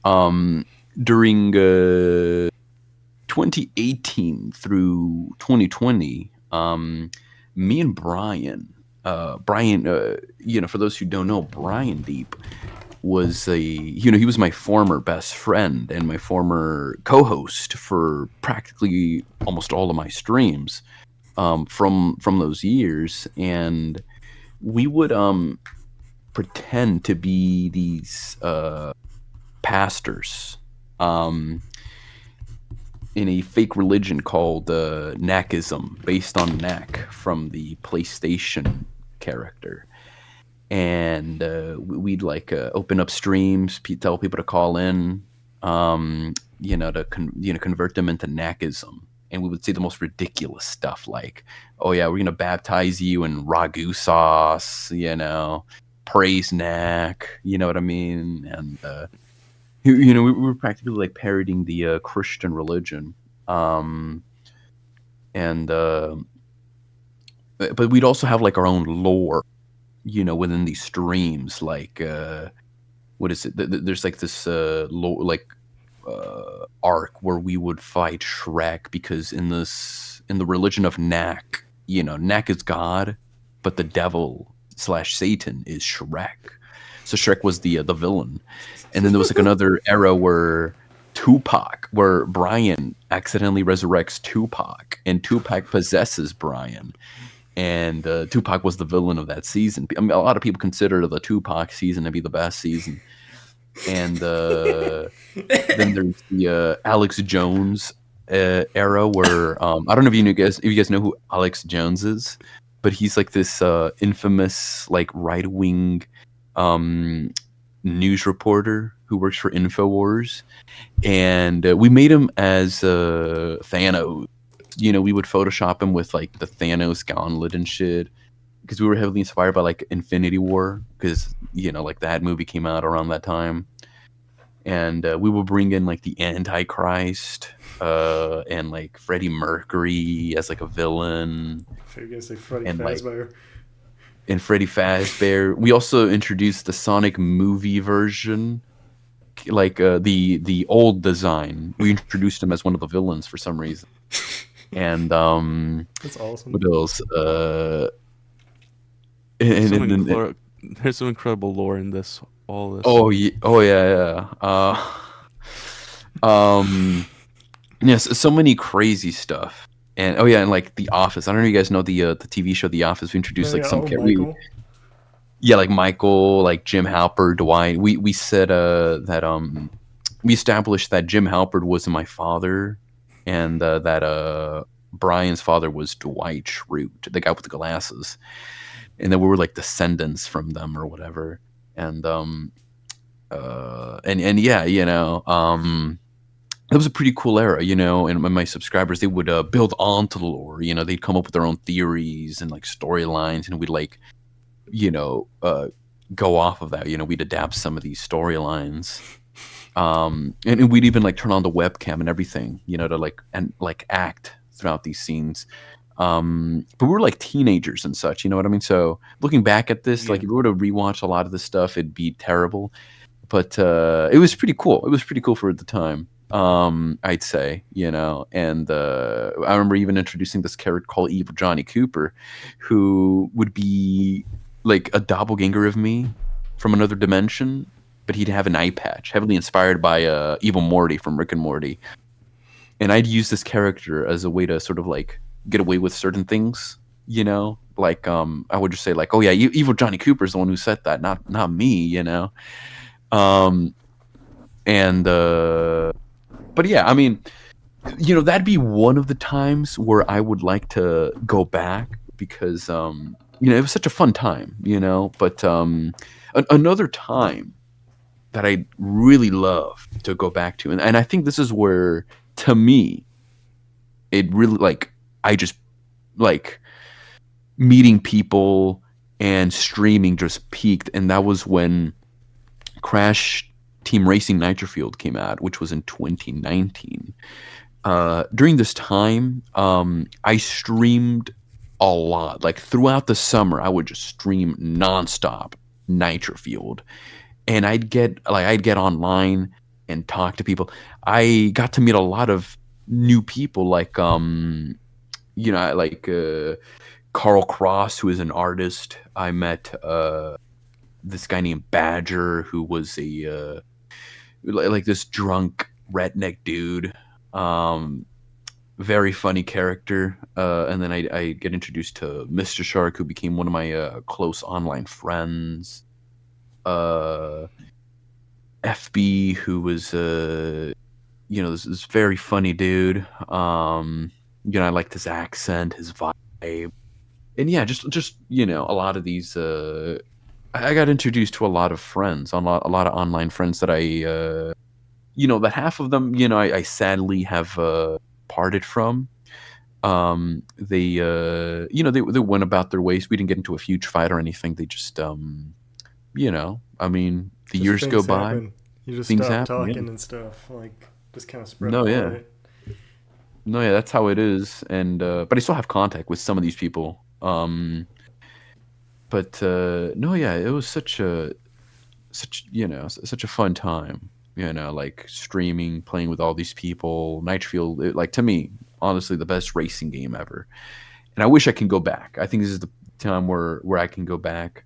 During 2018 through 2020, me and Brian, for those who don't know, Brian Deep was he was my former best friend and my former co-host for practically almost all of my streams, from those years. And we would pretend to be these pastors in a fake religion called Knackism, based on Knack from the PlayStation character. And we'd like open up streams, tell people to call in, to convert them into Knackism. and we would say the most ridiculous stuff like, "Oh yeah, we're gonna baptize you in ragu sauce," praise neck, you know what I mean? And we were practically like parodying the Christian religion, and but we'd also have like our own lore, within these streams. Like, what is it? There's like this lore, like arc where we would fight Shrek because in the religion of Nak, Nak is God, but the devil slash Satan is Shrek. So Shrek was the villain, and then there was like another era where where Brian accidentally resurrects Tupac, and Tupac possesses Brian, and Tupac was the villain of that season. I mean, a lot of people consider the Tupac season to be the best season, and then there's the Alex Jones era where I don't know if you guys know who Alex Jones is, but he's like this infamous like right wing news reporter who works for Infowars, and we made him as Thanos. We would Photoshop him with like the Thanos gauntlet and shit because we were heavily inspired by like Infinity War because like that movie came out around that time, and we will bring in like the Antichrist and like Freddie Mercury as like a villain. So you're gonna say Freddy And, like, Fazbear. And Freddy Fazbear. We also introduced the Sonic movie version, like the old design. We introduced him as one of the villains for some reason. And That's awesome. what else? There's some incredible lore in this. All this. Oh yeah. Yes, so many crazy stuff. And and like The Office. I don't know if you guys know the TV show The Office. We introduced like some Michael. like Michael, like Jim Halpert, Dwight. We said that we established that Jim Halpert was my father, and that Brian's father was Dwight Schrute, the guy with the glasses, and then we were like descendants from them or whatever. And yeah, it was a pretty cool era, and my subscribers, they would build onto the lore, they'd come up with their own theories and like storylines, and we'd like, go off of that, we'd adapt some of these storylines. And we'd even like turn on the webcam and everything, to like act throughout these scenes. But we were like teenagers and such, you know what I mean? So looking back at this, like if we were to rewatch a lot of this stuff, it'd be terrible. But it was pretty cool. It was pretty cool for the time. I'd say, and I remember even introducing this character called Evil Johnny Cooper, who would be like a doppelganger of me from another dimension, but he'd have an eye patch, heavily inspired by Evil Morty from Rick and Morty. And I'd use this character as a way to sort of like get away with certain things, like I would just say like, oh yeah, Evil Johnny Cooper is the one who said that, not me, but yeah, I mean, that'd be one of the times where I would like to go back because it was such a fun time, but another time that I really love to go back to, and I think this is where, to me, it really like I just like meeting people and streaming just peaked, and that was when Crash Team Racing Nitro-Fueled came out, which was in 2019. During this time, I streamed a lot. Like throughout the summer, I would just stream nonstop Nitro-Fueled, and I'd get online and talk to people. I got to meet a lot of new people, like Carl Cross, who is an artist. I met this guy named Badger, who was a like this drunk redneck dude, very funny character. And then I get introduced to Mr. Shark, who became one of my close online friends. FB, who was this very funny dude. I liked his accent, his vibe, and yeah, just a lot of these. I got introduced to a lot of friends, a lot of online friends that that half of them, I sadly have parted from. They they went about their ways. We didn't get into a huge fight or anything. They just I mean, the Just years go things by, happen. You just things stop happen. Yeah. talking and stuff. Like, just kind of spread No, yeah. apart. No, yeah, that's how it is. And but I still have contact with some of these people. But no, yeah, it was such a fun time. Like streaming, playing with all these people. Nitro, like to me, honestly, the best racing game ever. And I wish I can go back. I think this is the time where I can go back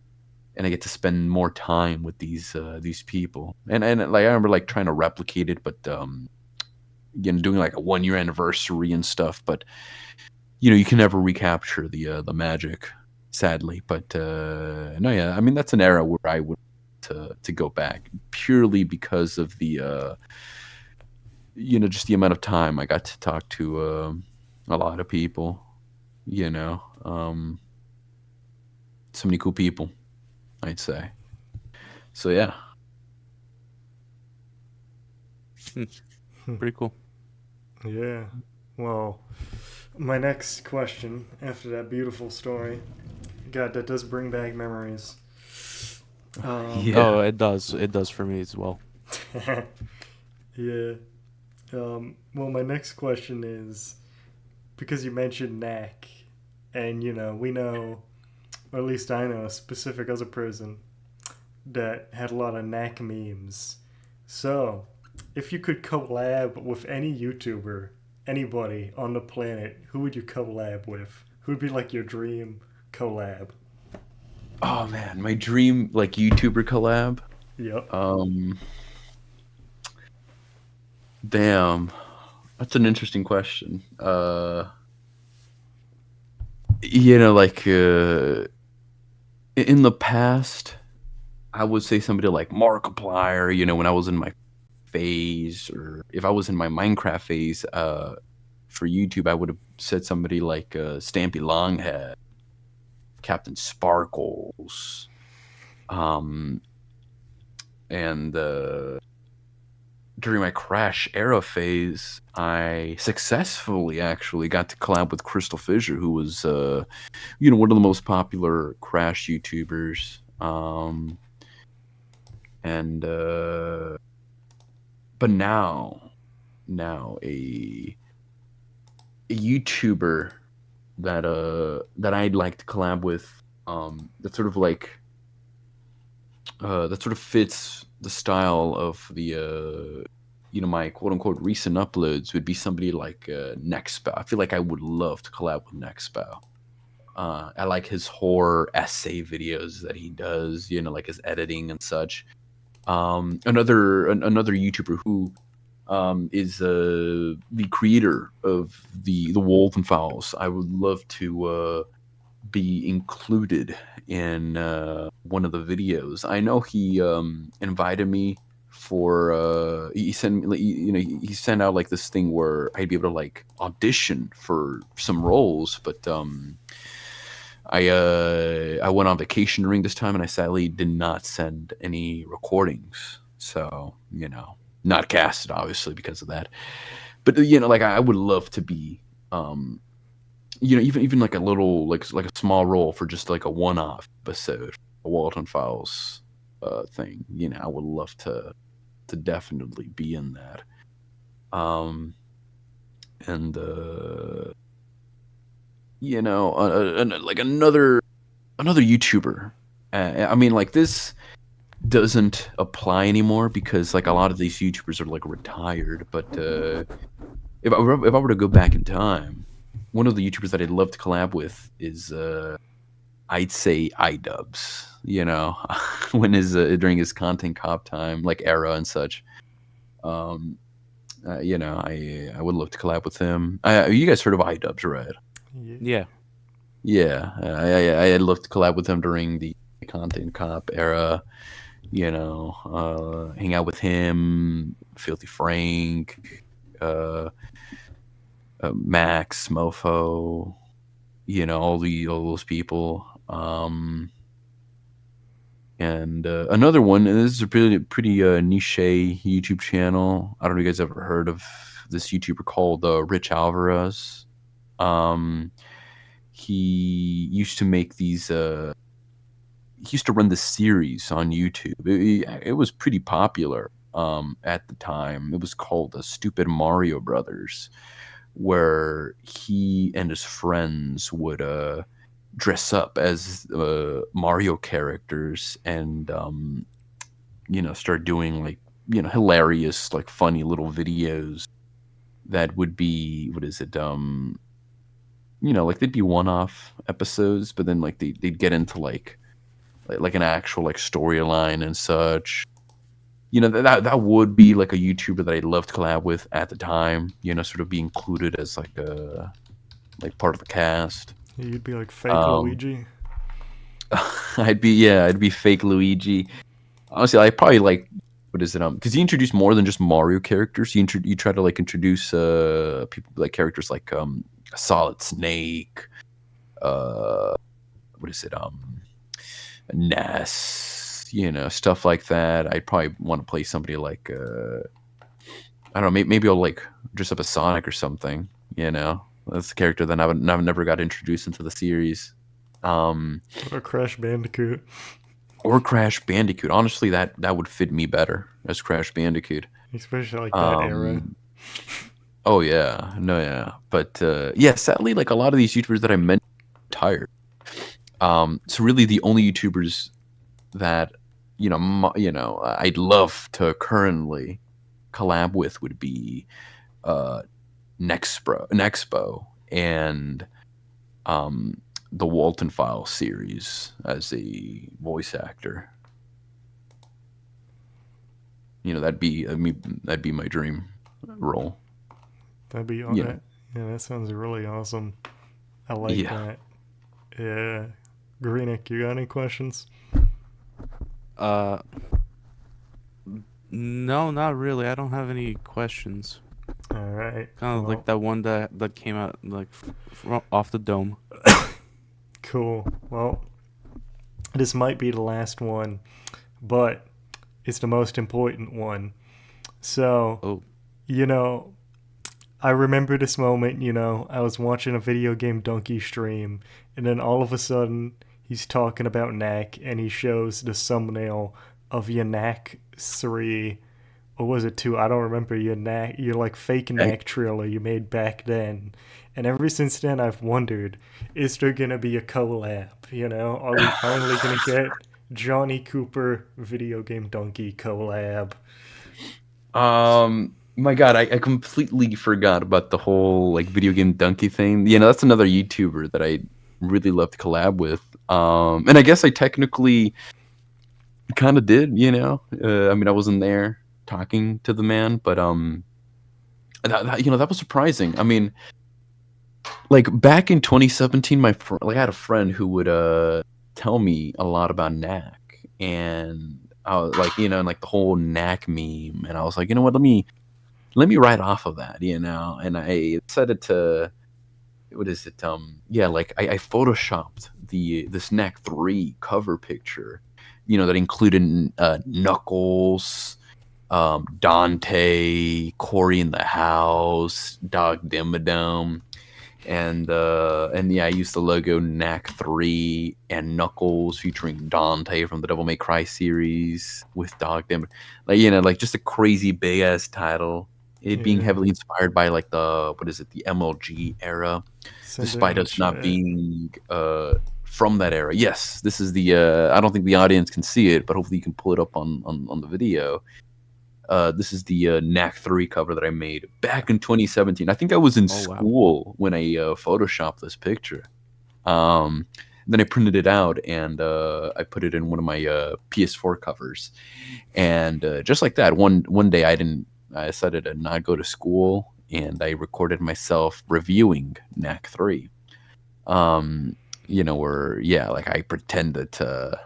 and I get to spend more time with these people. And like I remember like trying to replicate it, but doing like a 1 year anniversary and stuff. But you can never recapture the magic, sadly. But no, yeah, I mean that's an era where I would to go back purely because of the just the amount of time I got to talk to a lot of people. So many cool people, I'd say. So yeah. Pretty cool. Yeah. Well, my next question after that beautiful story. God, that does bring back memories. Yeah. Oh, it does. It does for me as well. Yeah. Well, my next question is because you mentioned knack, and we know, or at least I know, a specific other person that had a lot of knack memes. So, if you could collab with any YouTuber, anybody on the planet, who would you collab with? Who would be like your dream collab? Oh man, my dream like YouTuber collab. Yep. Damn, that's an interesting question. Like in the past, I would say somebody like Markiplier. When I was in my phase, or if I was in my Minecraft phase, for YouTube, I would have said somebody like Stampy Longhead, Captain Sparkles, and during my Crash era phase, I successfully actually got to collab with Crystal Fissure, who was, one of the most popular Crash YouTubers. And but now a YouTuber that I'd like to collab with, that sort of like that sort of fits the style of the my quote unquote recent uploads would be somebody like Nextbow. I feel like I would love to collab with Nextbow. I like his horror essay videos that he does, like his editing and such. Another YouTuber who is the creator of the Wolven Files. I would love to be included in one of the videos. I know he invited me for he sent me, he sent out like this thing where I'd be able to like audition for some roles, but I went on vacation during this time and I sadly did not send any recordings. So, not casted obviously because of that. But like I would love to be even like a little like a small role for just like a one-off episode, a Walton Files thing. I would love to definitely be in that. And like another YouTuber. I mean, like this doesn't apply anymore because like a lot of these YouTubers are like retired. But if I were to go back in time, one of the YouTubers that I'd love to collab with is I'd say iDubbbz. When his during his content cop time, like era and such. I would love to collab with him. You guys heard of iDubbbz, right? Yeah. Yeah, I'd love to collab with him during the content cop era. Hang out with him, Filthy Frank, Max, Mofo, all those people. And another one, and this is a pretty niche YouTube channel. I don't know if you guys ever heard of this YouTuber called Rich Alvarez. He used to make these. He used to run this series on YouTube. It was pretty popular at the time. It was called the Stupid Mario Brothers, where he and his friends would dress up as Mario characters and start doing like hilarious, like funny little videos that would be like they'd be one-off episodes, but then like they'd get into like an actual like storyline and such. That would be like a YouTuber that I'd love to collab with at the time. Sort of be included as like a like part of the cast. You'd be like fake Luigi. I'd be fake Luigi. Honestly, I probably like because you introduce more than just Mario characters. You try to like introduce people like characters like Solid Snake, Ness, stuff like that. I'd probably want to play somebody like I don't know, maybe I'll like dress up as Sonic or something. That's the character that I've never got introduced into the series. Or Crash Bandicoot. Or Crash Bandicoot. Honestly, that would fit me better as Crash Bandicoot. Especially like that era. Oh yeah, no yeah, but yeah. Sadly, like a lot of these YouTubers that I mentioned retired. So really, the only YouTubers that I'd love to currently collab with would be Nexpo and the Walton File series as a voice actor. That'd be my dream role. That'd be yeah, that sounds really awesome. I like that. Yeah. Greenik, you got any questions? No, not really. I don't have any questions. All right. Kind of like that one that came out like off the dome. Cool. Well, this might be the last one, but it's the most important one. So, I remember this moment, I was watching a video game donkey stream, and then all of a sudden, he's talking about Knack, and he shows the thumbnail of your Knack 3, or was it 2? I don't remember your like fake Knack trailer you made back then. And ever since then, I've wondered, is there going to be a collab? Are we finally going to get Johnny Cooper video game donkey collab? My God, I completely forgot about the whole like video game donkey thing. That's another YouTuber that I really love to collab with. And I guess I technically kind of did. I mean, I wasn't there talking to the man, but that was surprising. I mean, like back in 2017, I had a friend who would tell me a lot about Knack, and I was like, and like the whole Knack meme, and I was like, you know what, let me write off of that, and I set it to like I photoshopped this Knack 3 cover picture, that included Knuckles, Dante, Corey in the House, Dog Dimmadome. And yeah, I used the logo Knack 3 and Knuckles featuring Dante from the Devil May Cry series with Dog Dimmadome. Like just a crazy big ass title. It being heavily inspired by like the MLG era, despite us not being from that era. Yes, this is the I don't think the audience can see it, but hopefully you can pull it up on the video. This is the Knack 3 cover that I made back in 2017. I think I was in school when I photoshopped this picture. Then I printed it out and I put it in one of my PS4 covers. And just like that, one day I decided to not go to school, and I recorded myself reviewing Knack 3. Like I pretended to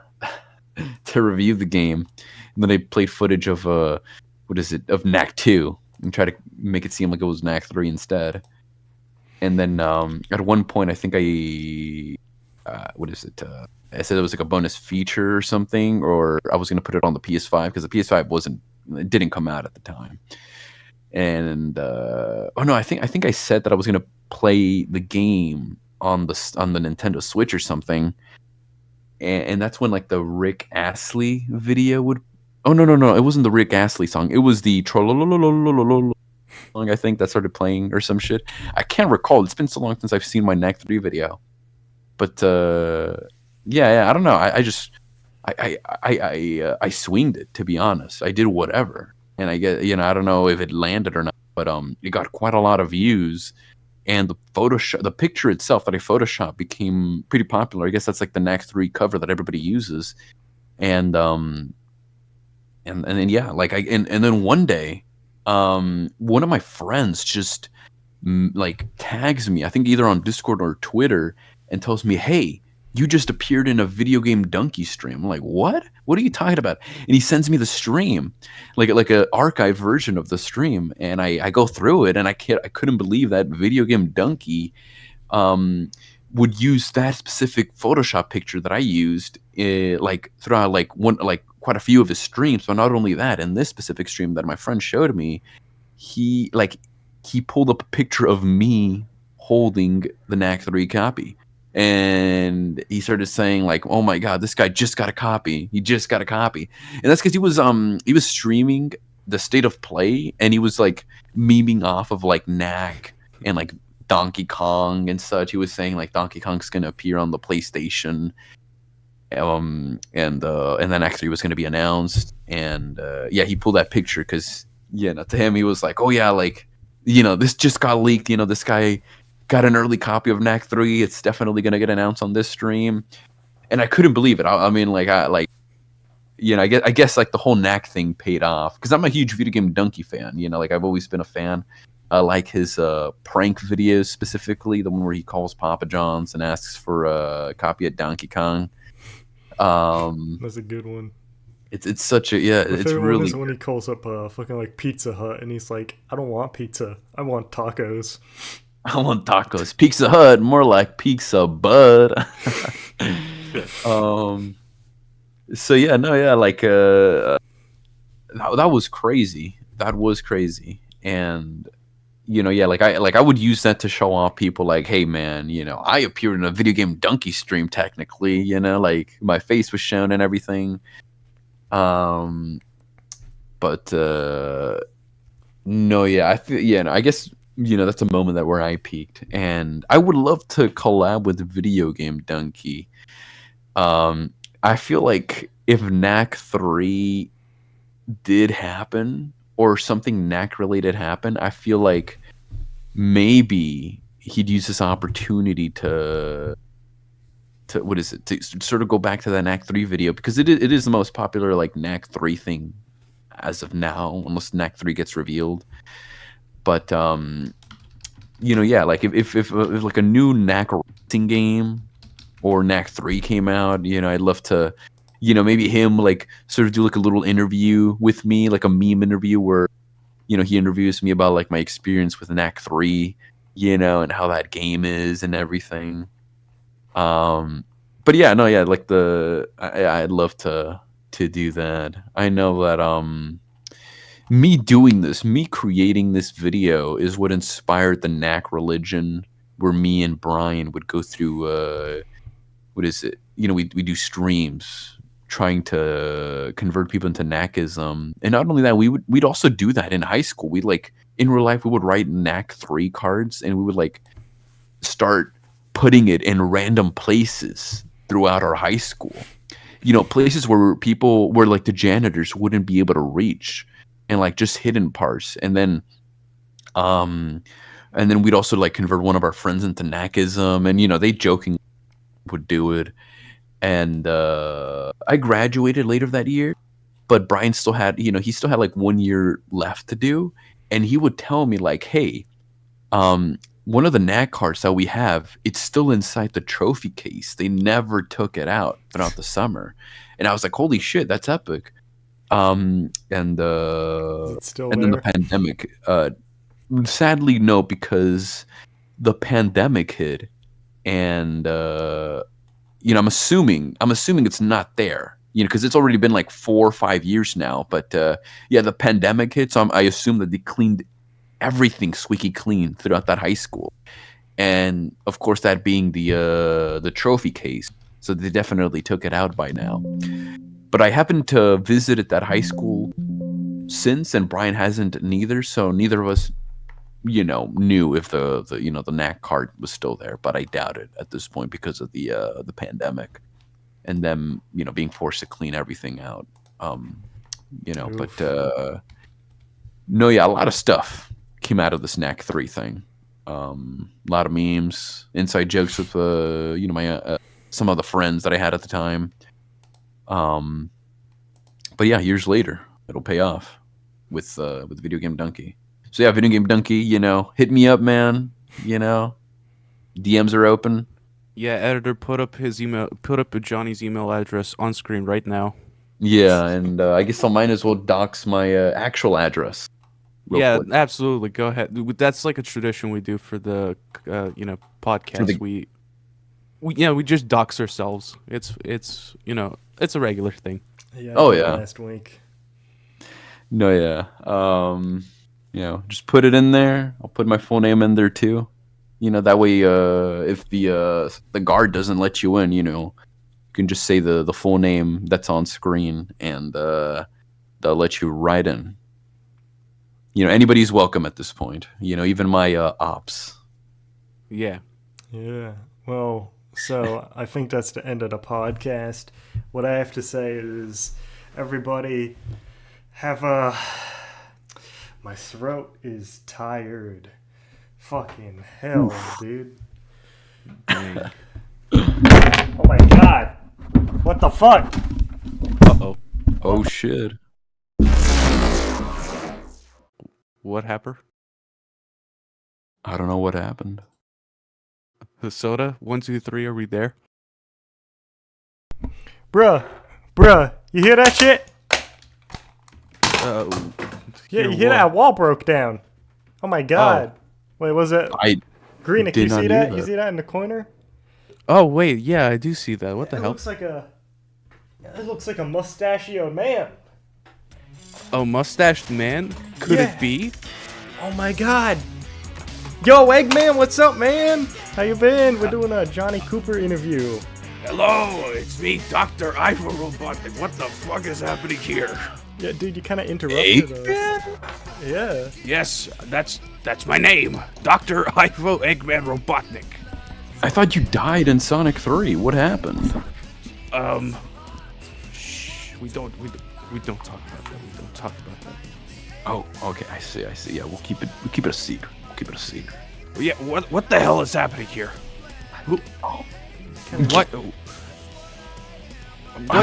review the game. And then I played footage of of Knack 2 and try to make it seem like it was Knack 3 instead. And then at one point, I think I said it was like a bonus feature or something, or I was going to put it on the PS5 because the PS5 didn't come out at the time. And oh no, I think I said that I was gonna play the game on the Nintendo Switch or something, and that's when like the Rick Astley video would. Oh no, it wasn't the Rick Astley song. It was the Trollololololololol song, I think, that started playing or some shit. I can't recall. It's been so long since I've seen my Knack 3 video. But yeah, I don't know. I just I swinged it, to be honest. I did whatever, and I get I don't know if it landed or not, but it got quite a lot of views, and the picture itself that I photoshopped became pretty popular. I guess that's like the Knack 3 cover that everybody uses, and and then yeah, like and then one day, one of my friends just like tags me, I think either on Discord or Twitter, and tells me, "Hey, you just appeared in a video game donkey stream." I'm like, "What? What are you talking about?" And he sends me the stream, like a archive version of the stream, and I go through it, and I couldn't believe that video game donkey um would use that specific Photoshop picture that I used like throughout like quite a few of his streams. But not only that, in this specific stream that my friend showed me, he he pulled up a picture of me holding the Knack 3 copy. And he started saying like, "Oh my god, this guy just got a copy. He just got a copy." And that's because he was streaming the state of play, and he was like memeing off of like Knack and like Donkey Kong and such. He was saying like Donkey Kong's gonna appear on the PlayStation, and then actually was gonna be announced. And yeah, he pulled that picture because to him he was like, "Oh yeah, like this just got leaked. This guy got an early copy of Knack 3. It's definitely gonna get announced on this stream." And I couldn't believe it. I mean, like I guess like the whole Knack thing paid off because I'm a huge video game donkey fan. Like I've always been a fan. I like his prank videos, specifically the one where he calls Papa John's and asks for a copy of Donkey Kong. That's a good one. It's such a My it's favorite one really is when he calls up fucking like Pizza Hut and he's like, "I don't want pizza. I want tacos." I want tacos. Pizza Hut, more like Pizza Bud. So yeah, no, yeah, like that was crazy. That was crazy. And yeah, like I would use that to show off people like, "Hey man, I appeared in a video game donkey stream technically, like my face was shown and everything." But no, yeah, I feel no, I guess that's a moment that where I peaked, and I would love to collab with Video Game Donkey. I feel like if Knack 3 did happen or something Knack related happened, I feel like maybe he'd use this opportunity to what is it, to sort of go back to that Knack 3 video, because it is the most popular like Knack 3 thing as of now, unless Knack 3 gets revealed. But yeah, like if like a new Knack racing game or Knack 3 came out, I'd love to, maybe him like sort of do like a little interview with me, like a meme interview where he interviews me about like my experience with Knack 3, and how that game is and everything. But yeah, no, yeah, like I'd love to do that. I know that me creating this video is what inspired the Knack religion, where me and Brian would go through what is it? We do streams trying to convert people into Knackism. And not only that, we'd also do that in high school. We'd like in real life we would write Knack 3 cards, and we would like start putting it in random places throughout our high school. Places where like the janitors wouldn't be able to reach, and like just hidden parts. And then we'd also like convert one of our friends into Knackism, and they jokingly would do it. And I graduated later that year, but Brian still had, he still had like 1 year left to do, and he would tell me like, "Hey, one of the Knack cards that we have, it's still inside the trophy case. They never took it out throughout the summer." And I was like, "Holy shit, that's epic." And Is it still then the there? pandemic. Sadly, no, because the pandemic hit, and I'm assuming it's not there. Because it's already been like 4 or 5 years now. But yeah, the pandemic hit, so I assume that they cleaned everything squeaky clean throughout that high school. And of course, that being the trophy case, so they definitely took it out by now. But I happened to visit at that high school since, and Brian hasn't neither. So neither of us, knew if the knack card was still there. But I doubt it at this point because of the pandemic and them, being forced to clean everything out. Oof. But no, yeah, a lot of stuff came out of this knack 3 thing. A lot of memes, inside jokes with my some of the friends that I had at the time. But yeah, years later, it'll pay off with Video Game Donkey. So yeah, Video Game Donkey, hit me up, man. DMs are open. Yeah, editor, put up Johnny's email address on screen right now. Yeah, and I guess I might as well dox my actual address. Yeah, quick. absolutely. Go ahead. That's like a tradition we do for the podcast. We just dox ourselves. It's it's a regular thing. Yeah. Oh, I did yeah. Last week. No, yeah. Just put it in there. I'll put my full name in there too. That way, if the guard doesn't let you in, you can just say the full name that's on screen, and they'll let you right in. Anybody's welcome at this point. Even my ops. Yeah. Yeah. Well, so I think that's the end of the podcast. What I have to say is, everybody have a... My throat is tired. Fucking hell, dude. Dang. Oh my god. What the fuck? Uh-oh. Oh shit. What happened? I don't know what happened. The soda? 1, 2, 3. Are we there? Bruh, you hear that shit? Yeah, you hear that? Wall broke down. Oh my god. Wait, was it I Greenik? did You not see hear that? that. You see that in the corner? Oh wait, yeah, I do see that. What the It hell? looks like a mustachioed man. Oh, mustached man? Could Yeah. it be? Oh my god. Yo, Eggman, what's up, man? How you been? We're doing a Johnny Cooper interview. Hello, it's me, Dr. Ivo Robotic. What the fuck is happening here? Yeah, dude, you kind of interrupted us. Eggman? Yeah. Yes, that's my name, Dr. Ivo Eggman Robotnik. I thought you died in Sonic 3. What happened? Shh, We don't talk about that. We don't talk about that. Oh, okay. I see. Yeah, we'll keep it a secret. Yeah, what the hell is happening here? What? I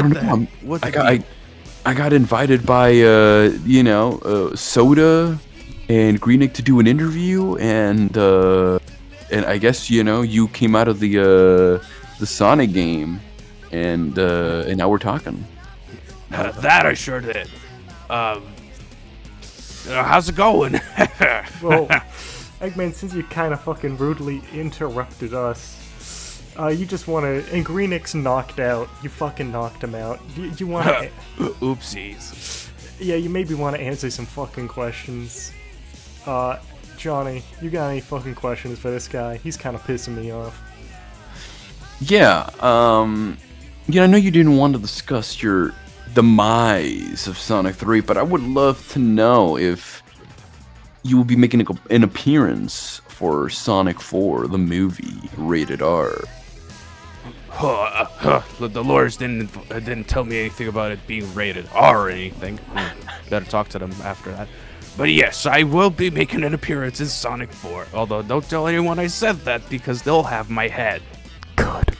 don't the know. What I the got I got invited by Soda and Greenik to do an interview, and I guess you came out of the Sonic game, and now we're talking. That I sure did. How's it going? Well, Eggman, since you kind of fucking rudely interrupted us, you just want to... And Greenik's knocked out. You fucking knocked him out. Do you want to... Oopsies. Yeah, you maybe want to answer some fucking questions. Johnny, you got any fucking questions for this guy? He's kind of pissing me off. Yeah. I know you didn't want to discuss your demise of Sonic 3, but I would love to know if you will be making an appearance for Sonic 4, the movie, rated R. The lawyers didn't tell me anything about it being rated R or anything. Better talk to them after that. But yes, I will be making an appearance in Sonic 4. Although don't tell anyone I said that because they'll have my head. Good.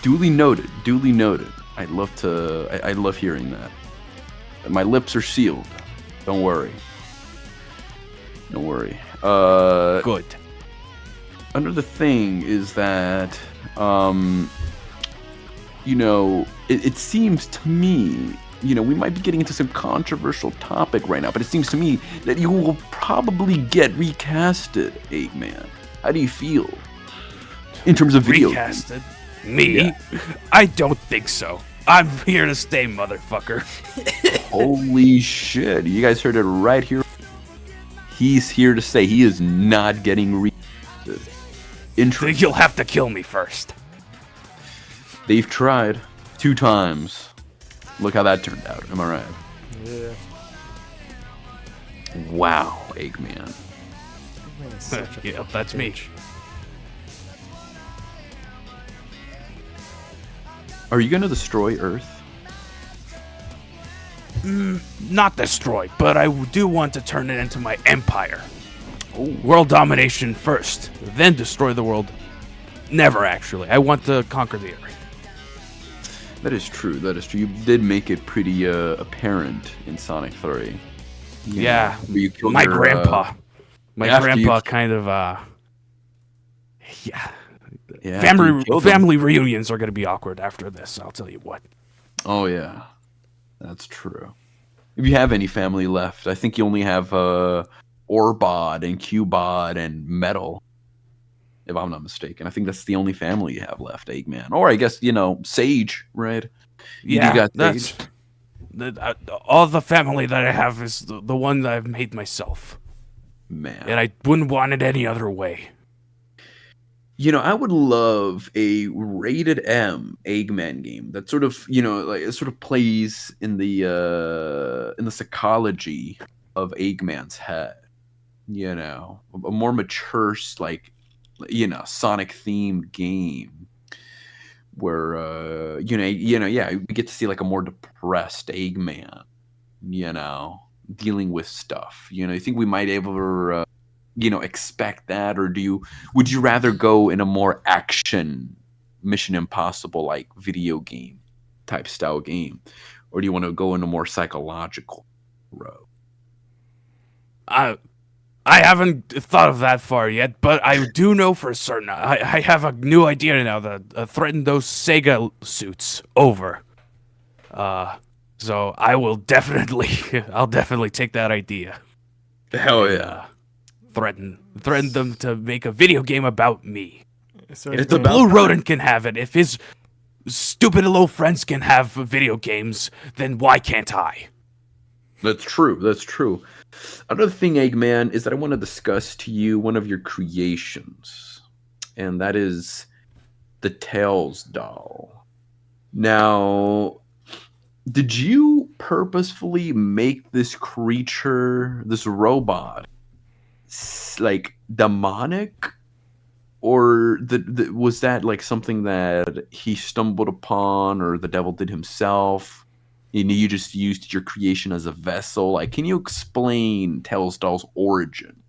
Duly noted. I love hearing that. My lips are sealed. Don't worry. Good. Another thing is that, it seems to me, we might be getting into some controversial topic right now, but it seems to me that you will probably get recasted, Eggman. How do you feel in terms of video games? Recasted? Me? Yeah. I don't think so. I'm here to stay, motherfucker. Holy shit! You guys heard it right here. He's here to stay. He is not getting You'll have to kill me first. They've tried 2 times. Look how that turned out. Am I right? Yeah. Wow, Eggman. Man, it's such a Yep, that's me. bitch. Are you gonna destroy Earth? Not destroy, but I do want to turn it into my empire. Oh. World domination first, then destroy the world. Never, actually. I want to conquer the Earth. That is true. That is true. You did make it pretty apparent in Sonic 3. You Yeah, know, where you killed my your, grandpa. My after grandpa you- kind of, yeah. yeah, after you killed him. Family reunions are going to be awkward after this, I'll tell you what. Oh yeah, that's true. If you have any family left, I think you only have Orbod and Cubod and Metal. If I'm not mistaken, I think that's the only family you have left, Eggman. Or I guess Sage, right? Yeah, you got that's... Sage. All the family that I have is the one that I've made myself. Man. And I wouldn't want it any other way. I would love a rated M Eggman game that sort of, like it sort of plays in the psychology of Eggman's head. A more mature, like, Sonic themed game where yeah, we get to see like a more depressed Eggman, dealing with stuff. You think we might ever expect that, or would you rather go in a more action Mission Impossible like video game type style game, or do you want to go in a more psychological road? I haven't thought of that far yet, but I do know for certain. I have a new idea now that threaten those Sega suits over. So I'll definitely take that idea. Hell yeah. Threaten them to make a video game about me. So If It's the about Blue time. Rodent can have it, if his stupid little friends can have video games, then why can't I? That's true. That's true. Another thing, Eggman, is that I want to discuss to you one of your creations, and that is the Tails doll. Now, did you purposefully make this creature, this robot, like demonic, or was that like something that he stumbled upon, or the devil did himself? You just used your creation as a vessel. Like, can you explain Tails doll's origin?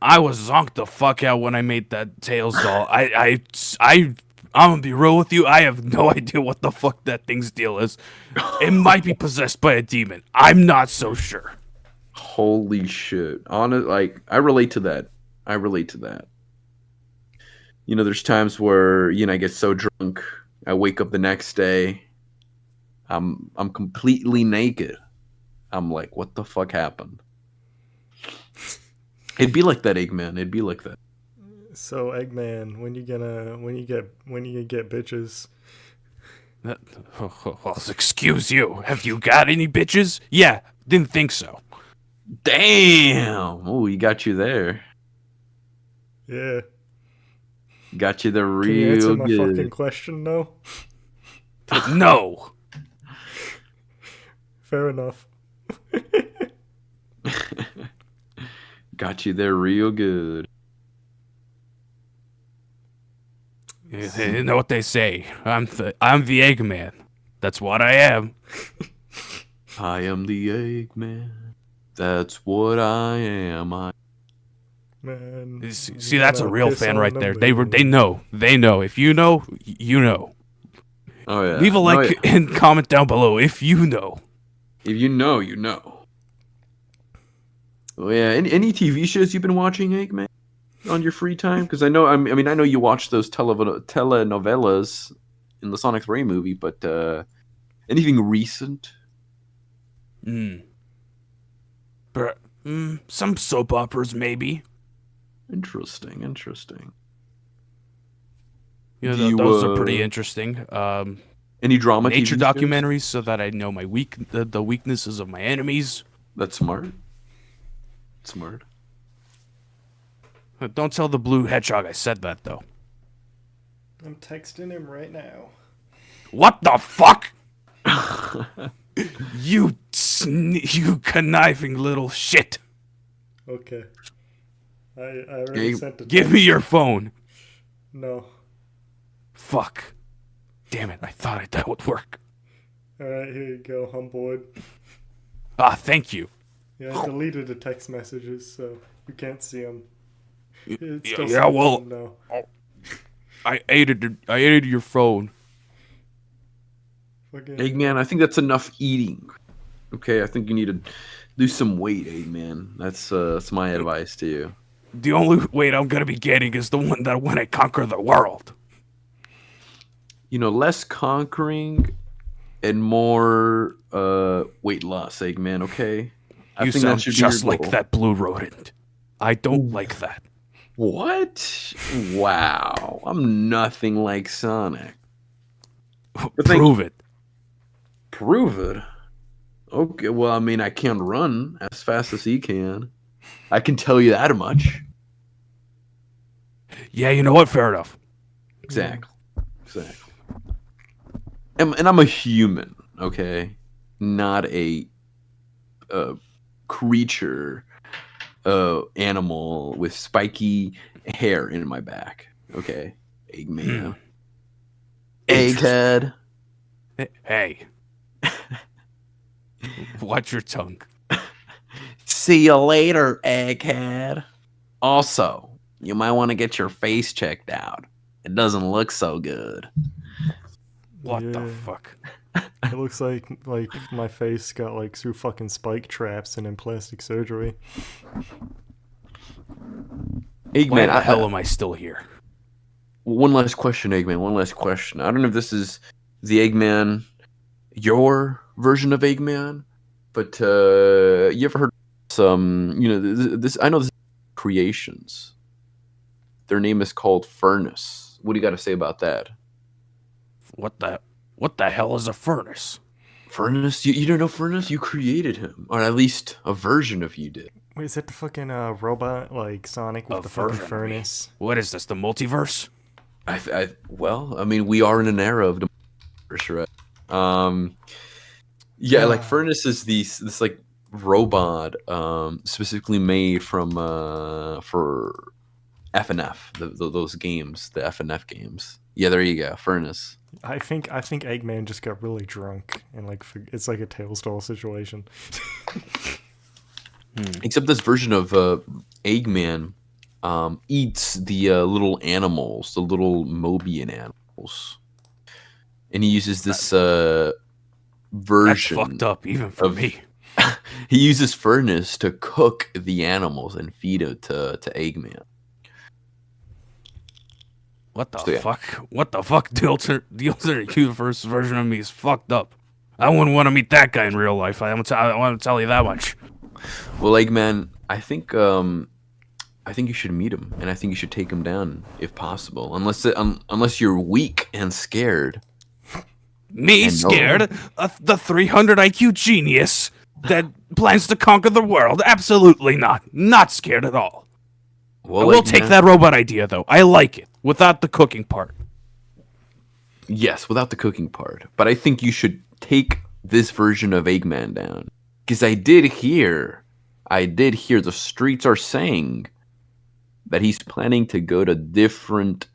I was zonked the fuck out when I made that Tails doll. I'm gonna be real with you. I have no idea what the fuck that thing's deal is. It might be possessed by a demon. I'm not so sure. Holy shit! I relate to that. There's times where I get so drunk, I wake up the next day, I'm completely naked. I'm like, what the fuck happened? It'd be like that, Eggman. It'd be like that. So Eggman, when you get bitches? Well, excuse you. Have you got any bitches? Yeah, didn't think so. Damn! Oh, he got you there. Yeah. Got you there Can you answer real my good. fucking question, though? No. Fair enough. Got you there real good. You know what they say. I'm the Eggman. That's what I am. I am the Eggman. That's what I am. Man. See, you that's a gotta real piss fan on right the there. moon. They know. If you know, you know. Oh yeah. Leave a like and comment down below if you know. If you know, you know. Oh yeah. Any TV shows you've been watching, Eggman, on your free time? Because I know, I know you watch those telenovelas in the Sonic 3 movie, but anything recent? Some soap operas, maybe. Interesting. Those are pretty interesting. Any drama Nature TV shows? documentaries, so that I know the weaknesses of my enemies. That's smart. Smart. Don't tell the blue hedgehog I said that, though. I'm texting him right now. What the fuck? You conniving little shit. Okay. I already sent it. Give me your phone. No. Fuck. Damn it, I thought that would work. Alright, here you go, I'm bored. Ah, thank you. Yeah, I deleted the text messages, so you can't see them. Yeah, well, no. I ate your phone. Eggman, I think that's enough eating. Okay, I think you need to lose some weight, Eggman. That's my advice to you. The only weight I'm gonna be getting is the one that when I conquer the world. You know, less conquering and more weight loss, Eggman, okay? You sound just like that blue rodent. I don't like that. What? Wow. I'm nothing like Sonic. Prove it. Prove it? Okay, well, I mean, I can't run as fast as he can. I can tell you that much. Yeah, you know what? Fair enough. Exactly. Exactly. And I'm a human, okay? Not a creature, animal with spiky hair in my back, okay? Eggman. Egghead. Hey. Watch your tongue. See you later, Egghead. Also, you might want to get your face checked out. It doesn't look so good. What the fuck? It looks like my face got like through fucking spike traps and in plastic surgery. Eggman, Why the hell am I still here? One last question, Eggman. One last question. I don't know if this is the Eggman, your version of Eggman, but you ever heard some? You know, this. I know this is Creations. Their name is called Furnace. What do you got to say about that? What the hell is a furnace? Furnace? You don't know Furnace? You created him, or at least a version of you did. Wait, is that the fucking robot like Sonic with the fucking furnace? What is this? The multiverse? Well, I mean, we are in an era of the multiverse, right? Yeah, like Furnace is this like robot specifically made from for FNF, those games, the FNF games. Yeah, there you go, Furnace. I think Eggman just got really drunk and like it's like a Tails doll situation. Except this version of Eggman eats the little animals, the little Mobian animals, and he uses this version. That's fucked up, even for me. He uses Furnace to cook the animals and feed it to Eggman. What the fuck? What the fuck? The alternate universe version of me is fucked up. I wouldn't want to meet that guy in real life. I want to tell you that much. Well, Eggman, I think you should meet him, and I think you should take him down if possible. Unless you're weak and scared. Me scared? The 300 IQ genius that plans to conquer the world? Absolutely not. Not scared at all. Well, I will take that robot idea, though. I like it. Without the cooking part. Yes, without the cooking part. But I think you should take this version of Eggman down. Because I did hear the streets are saying that he's planning to go to different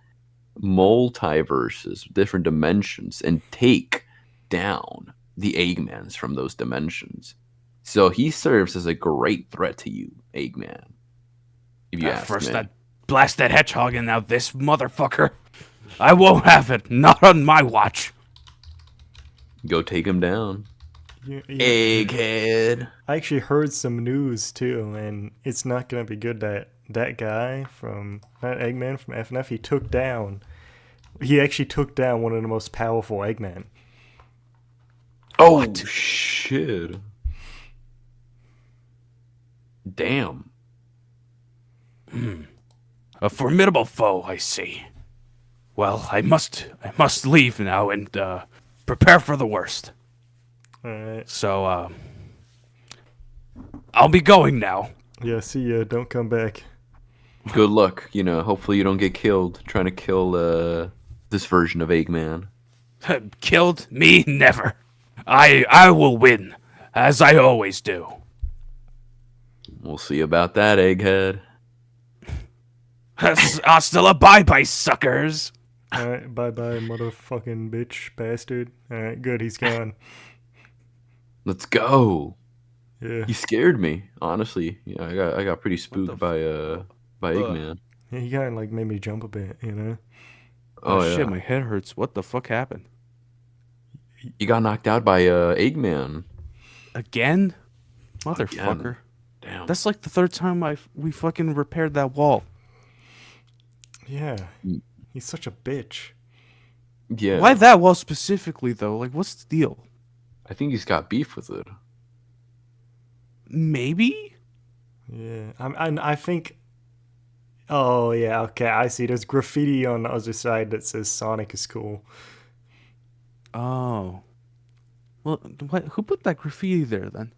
multiverses, different dimensions, and take down the Eggmans from those dimensions. So he serves as a great threat to you, Eggman. If you ask first me. that blast that hedgehog and now this motherfucker. I won't have it. Not on my watch. Go take him down. Egghead. I actually heard some news too, and it's not gonna be good. That guy from that Eggman from FNF, he actually took down one of the most powerful Eggman. Oh, what? Shit. Damn. A formidable foe, I see. Well, I must leave now and prepare for the worst. All right. So, I'll be going now. Yeah, see ya. Don't come back. Good luck. Hopefully you don't get killed trying to kill this version of Eggman. Killed? Me? Never. I will win, as I always do. We'll see about that, Egghead. Hasta la bye-bye, suckers. Alright, bye-bye, motherfucking bitch bastard. Alright, good, he's gone. Let's go. Yeah. He scared me, honestly. I got pretty spooked by Ugh. Eggman. Yeah, he kind of like made me jump a bit, you know? Oh, shit, yeah. my head hurts. What the fuck happened? You got knocked out by Eggman. Again? Motherfucker. Damn. That's like the third time we fucking repaired that wall. Yeah. He's such a bitch. Yeah. Why that wall specifically, though? Like, what's the deal? I think he's got beef with it. Maybe? Yeah. I think... Oh, yeah, okay, I see. There's graffiti on the other side that says Sonic is cool. Oh. Well, who put that graffiti there, then?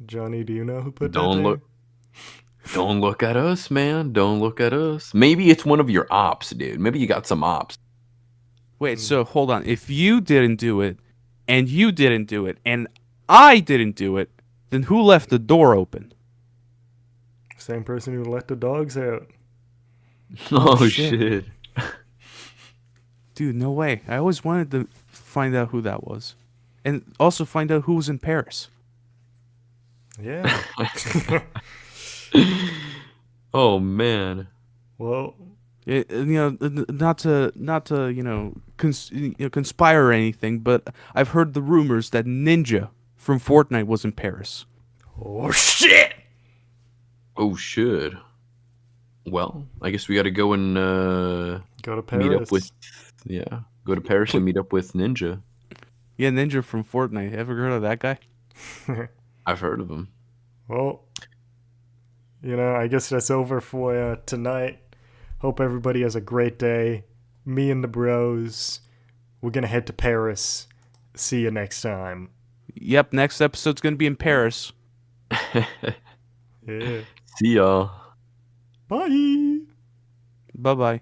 Johnny, do you know who put that Don't there? look. Don't look at us, man. Don't look at us. Maybe it's one of your ops, dude. Maybe you got some ops. Wait, so hold on. If you didn't do it, and you didn't do it, and I didn't do it, then who left the door open? Same person who let the dogs out. Oh, shit. shit. Dude, no way. I always wanted to find out who that was. And also find out who was in Paris. Yeah. Oh, man. Well, Not to conspire or anything, but I've heard the rumors that Ninja from Fortnite was in Paris. oh shit! Oh, shit. Well, I guess we got to go and Go to Paris. meet up with... Yeah. Go to Paris and meet up with Ninja. Yeah, Ninja from Fortnite. Ever heard of that guy? I've heard of him. Well, I guess that's over for tonight. Hope everybody has a great day. Me and the bros, we're gonna head to Paris. See you next time. Yep, next episode's gonna be in Paris. Yeah. See y'all. Bye. Bye-bye.